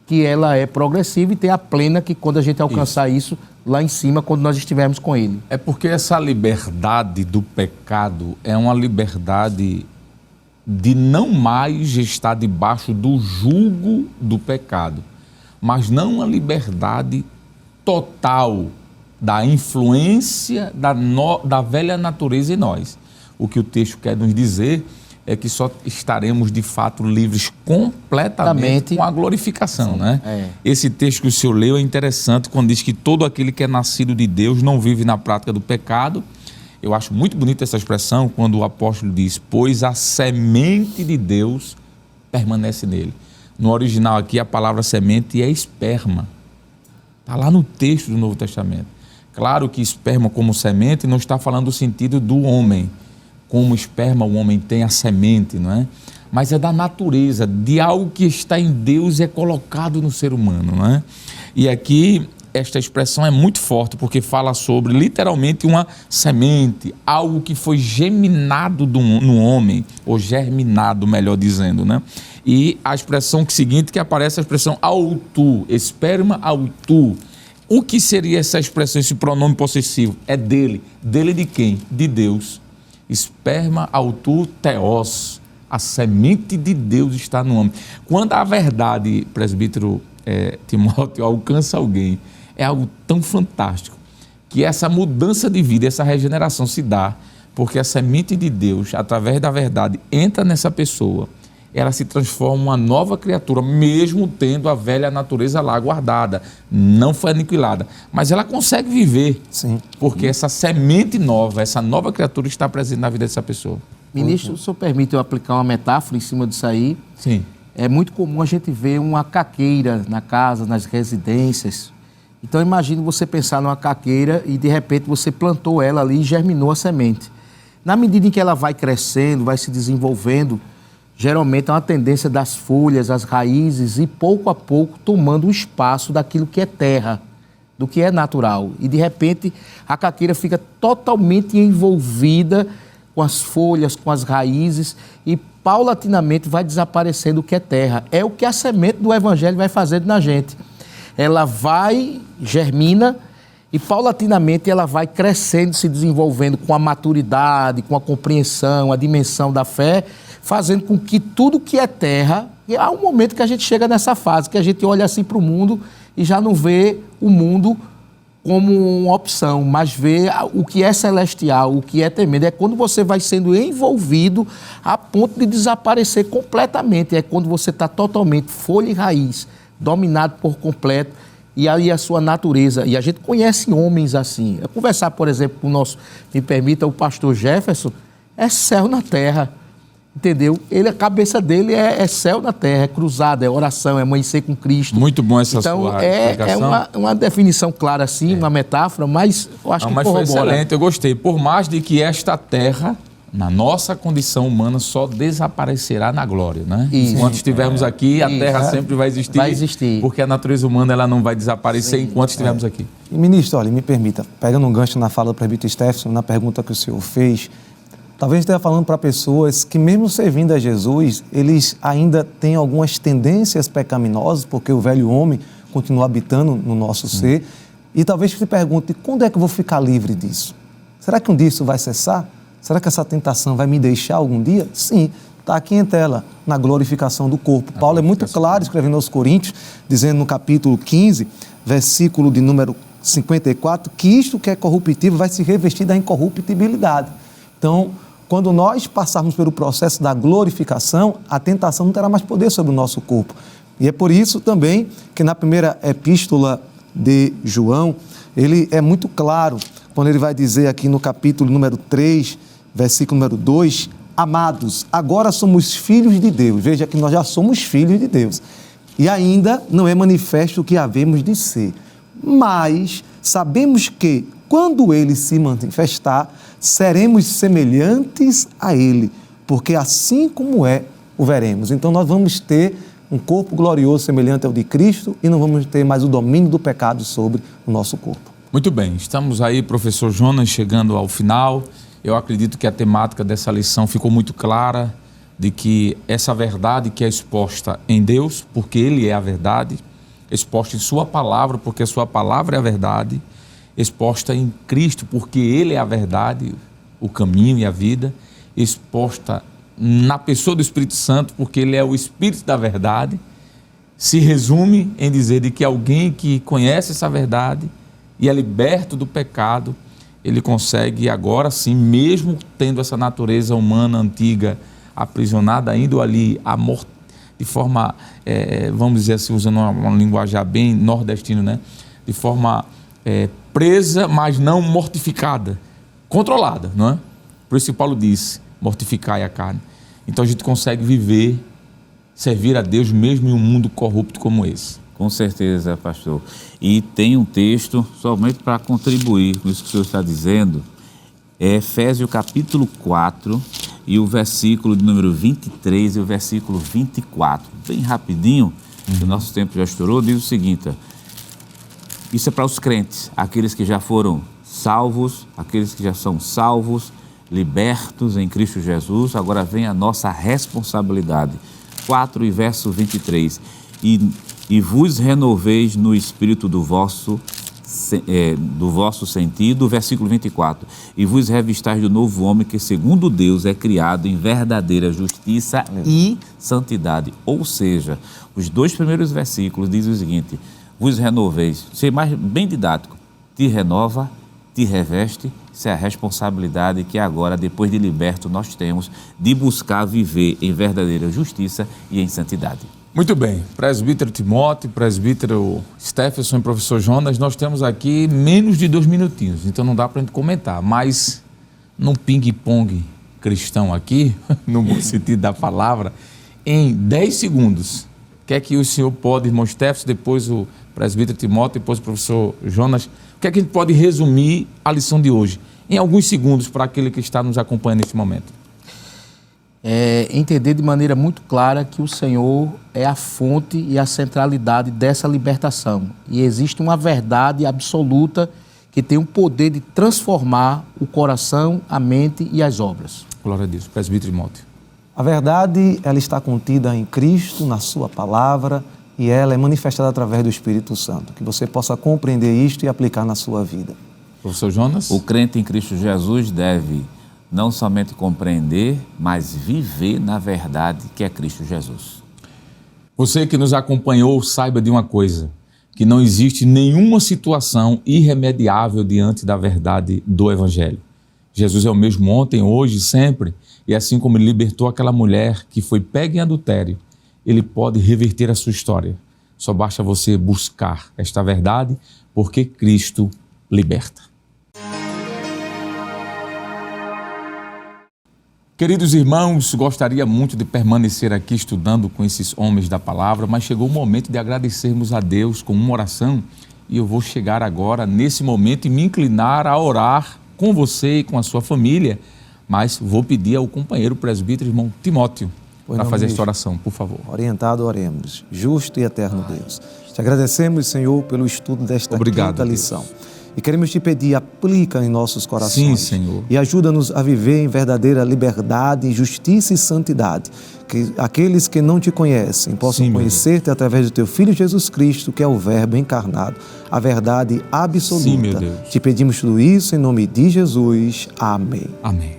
que ela é progressiva e tem a plena que quando a gente alcançar isso lá em cima, quando nós estivermos com ele. É porque essa liberdade do pecado é uma liberdade de não mais estar debaixo do jugo do pecado, mas não uma liberdade total da influência da velha natureza em nós. O que o texto quer nos dizer é que só estaremos de fato livres completamente com a glorificação, sim, né? Esse texto que o senhor leu é interessante quando diz que todo aquele que é nascido de Deus não vive na prática do pecado. Eu acho muito bonita essa expressão quando o apóstolo diz, pois a semente de Deus permanece nele. No original aqui a palavra semente é esperma. Está lá no texto do Novo Testamento. Claro que esperma como semente não está falando do sentido do homem. Como esperma o homem tem a semente, não é? Mas é da natureza, de algo que está em Deus e é colocado no ser humano, não é? E aqui esta expressão é muito forte porque fala sobre literalmente uma semente, algo que foi geminado no homem, ou germinado, melhor dizendo, né? E a expressão seguinte que aparece é a expressão autu, esperma autu. O que seria essa expressão, esse pronome possessivo? É dele. Dele de quem? De Deus. Esperma autu theos, a semente de Deus está no homem. Quando a verdade, presbítero Timóteo, alcança alguém, é algo tão fantástico, que essa mudança de vida, essa regeneração se dá, porque a semente de Deus, através da verdade, entra nessa pessoa, ela se transforma em uma nova criatura, mesmo tendo a velha natureza lá guardada, não foi aniquilada, mas ela consegue viver, sim, porque essa semente nova, essa nova criatura está presente na vida dessa pessoa. Ministro, o senhor permite eu aplicar uma metáfora em cima disso aí? Sim. É muito comum a gente ver uma caqueira na casa, nas residências. Então imagine você pensar numa caqueira e de repente você plantou ela ali e germinou a semente. Na medida em que ela vai crescendo, vai se desenvolvendo, geralmente é uma tendência das folhas, as raízes, e pouco a pouco tomando o espaço daquilo que é terra, do que é natural. E de repente a caqueira fica totalmente envolvida com as folhas, com as raízes, e paulatinamente vai desaparecendo o que é terra. É o que a semente do Evangelho vai fazendo na gente. Ela vai, germina, e paulatinamente ela vai crescendo, se desenvolvendo com a maturidade, com a compreensão, a dimensão da fé, fazendo com que tudo que é terra, e há um momento que a gente chega nessa fase, que a gente olha assim para o mundo e já não vê o mundo como uma opção, mas vê o que é celestial, o que é tremendo. É quando você vai sendo envolvido a ponto de desaparecer completamente. É quando você está totalmente folha e raiz, dominado por completo, e aí a sua natureza. E a gente conhece homens assim. Eu conversar, por exemplo, com o nosso, me permita, o pastor Jefferson, é céu na terra. Entendeu? A cabeça dele é céu na terra, é cruzada, é oração, é amanhecer com Cristo. Muito bom essa então, sua explicação. É uma definição clara assim, uma metáfora, mas eu acho que mas foi excelente, eu gostei. Por mais de que esta terra na nossa condição humana só desaparecerá na glória, né? Isso. Enquanto estivermos aqui, a terra sempre vai existir. Vai existir. Porque a natureza humana ela não vai desaparecer enquanto estivermos aqui. E, ministro, olha, me permita, pegando um gancho na fala do presbítero Stephenson, na pergunta que o senhor fez, talvez esteja falando para pessoas que, mesmo servindo a Jesus, eles ainda têm algumas tendências pecaminosas, porque o velho homem continua habitando no nosso ser, e talvez se pergunte, quando é que eu vou ficar livre disso? Será que um dia isso vai cessar? Será que essa tentação vai me deixar algum dia? Sim, está aqui em tela, na glorificação do corpo. Paulo é muito claro, escrevendo aos Coríntios, dizendo no capítulo 15, versículo de número 54, que isto que é corruptível vai se revestir da incorruptibilidade. Então, quando nós passarmos pelo processo da glorificação, a tentação não terá mais poder sobre o nosso corpo. E é por isso também que na primeira epístola de João, ele é muito claro, quando ele vai dizer aqui no capítulo número 3, versículo número 2, amados, agora somos filhos de Deus. Veja que nós já somos filhos de Deus. E ainda não é manifesto o que havemos de ser. Mas sabemos que, quando Ele se manifestar, seremos semelhantes a Ele, porque assim como é, o veremos. Então nós vamos ter um corpo glorioso semelhante ao de Cristo e não vamos ter mais o domínio do pecado sobre o nosso corpo. Muito bem, estamos aí, professor Jonas, chegando ao final. Eu acredito que a temática dessa lição ficou muito clara, de que essa verdade que é exposta em Deus, porque Ele é a verdade, exposta em Sua palavra, porque a Sua palavra é a verdade, exposta em Cristo, porque Ele é a verdade, o caminho e a vida, exposta na pessoa do Espírito Santo, porque Ele é o Espírito da verdade, se resume em dizer de que alguém que conhece essa verdade e é liberto do pecado, ele consegue agora sim, mesmo tendo essa natureza humana antiga aprisionada, ainda ali de forma, vamos dizer assim, usando uma linguagem bem nordestina, né? De forma presa, mas não mortificada, controlada, não é? Por isso que Paulo disse, mortificai a carne. Então a gente consegue viver, servir a Deus mesmo em um mundo corrupto como esse. Com certeza, pastor. E tem um texto, somente para contribuir com isso que o senhor está dizendo, é Efésios capítulo 4 e o versículo de número 23 e o versículo 24. Bem rapidinho, que o nosso tempo já estourou, diz o seguinte, isso é para os crentes, aqueles que já foram salvos, aqueles que já são salvos, libertos em Cristo Jesus, agora vem a nossa responsabilidade. 4 e verso 23. E vos renoveis no espírito do vosso sentido, versículo 24, e vos revistais do novo homem que segundo Deus é criado em verdadeira justiça e santidade. Ou seja, os dois primeiros versículos dizem o seguinte, vos renoveis, ser mais bem didático, te renova, te reveste, isso é a responsabilidade que agora, depois de liberto, nós temos de buscar viver em verdadeira justiça e em santidade. Muito bem, presbítero Timóteo, presbítero Stephenson e professor Jonas, nós temos aqui menos de 2 minutinhos, então não dá para a gente comentar, mas num ping-pong cristão aqui, no bom sentido da palavra, em 10 segundos, o que é que o senhor pode, irmão Stephenson, depois o presbítero Timóteo, depois o professor Jonas, o que é que a gente pode resumir a lição de hoje, em alguns segundos, para aquele que está nos acompanhando neste momento? Entender de maneira muito clara que o Senhor é a fonte e a centralidade dessa libertação. E existe uma verdade absoluta que tem o poder de transformar o coração, a mente e as obras. Glória a Deus. Presbítero Timóteo. A verdade, ela está contida em Cristo, na sua palavra, e ela é manifestada através do Espírito Santo. Que você possa compreender isto e aplicar na sua vida. Professor Jonas. O crente em Cristo Jesus deve não somente compreender, mas viver na verdade que é Cristo Jesus. Você que nos acompanhou, saiba de uma coisa, que não existe nenhuma situação irremediável diante da verdade do Evangelho. Jesus é o mesmo ontem, hoje, sempre, e assim como ele libertou aquela mulher que foi pega em adultério, ele pode reverter a sua história. Só basta você buscar esta verdade, porque Cristo liberta. Queridos irmãos, gostaria muito de permanecer aqui estudando com esses homens da palavra, mas chegou o momento de agradecermos a Deus com uma oração e eu vou chegar agora nesse momento e me inclinar a orar com você e com a sua família mas vou pedir ao companheiro presbítero, irmão Timóteo, para fazer esta ministro. oração, por favor. Orientado, oremos. Justo e eterno Deus. Te agradecemos, Senhor, pelo estudo desta Obrigado, quinta lição. E queremos te pedir, aplica em nossos corações. Sim, Senhor. E ajuda-nos a viver em verdadeira liberdade, justiça e santidade. Que aqueles que não te conhecem possam Sim, meu conhecer-te através do teu Filho Jesus Cristo, que é o Verbo encarnado, a verdade absoluta. Sim, meu Deus. Te pedimos tudo isso em nome de Jesus. Amém. Amém.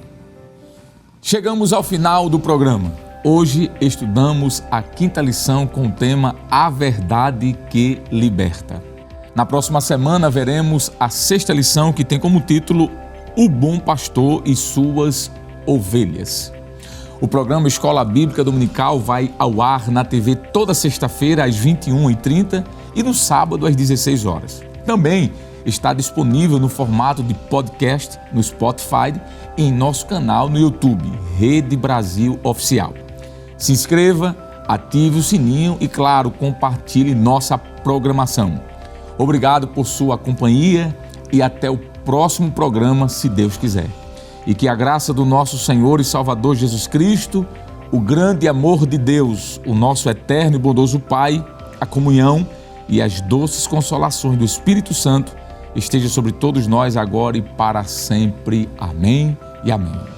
Chegamos ao final do programa. Hoje estudamos a quinta lição com o tema A Verdade que Liberta. Na próxima semana veremos a sexta lição, que tem como título O Bom Pastor e Suas Ovelhas. O programa Escola Bíblica Dominical vai ao ar na TV toda sexta-feira às 21h30 e no sábado às 16 horas. Também está disponível no formato de podcast no Spotify e em nosso canal no YouTube, Rede Brasil Oficial. Se inscreva, ative o sininho e, claro, compartilhe nossa programação. Obrigado por sua companhia e até o próximo programa, se Deus quiser. E que a graça do nosso Senhor e Salvador Jesus Cristo, o grande amor de Deus, o nosso eterno e bondoso Pai, a comunhão e as doces consolações do Espírito Santo esteja sobre todos nós agora e para sempre. Amém e amém.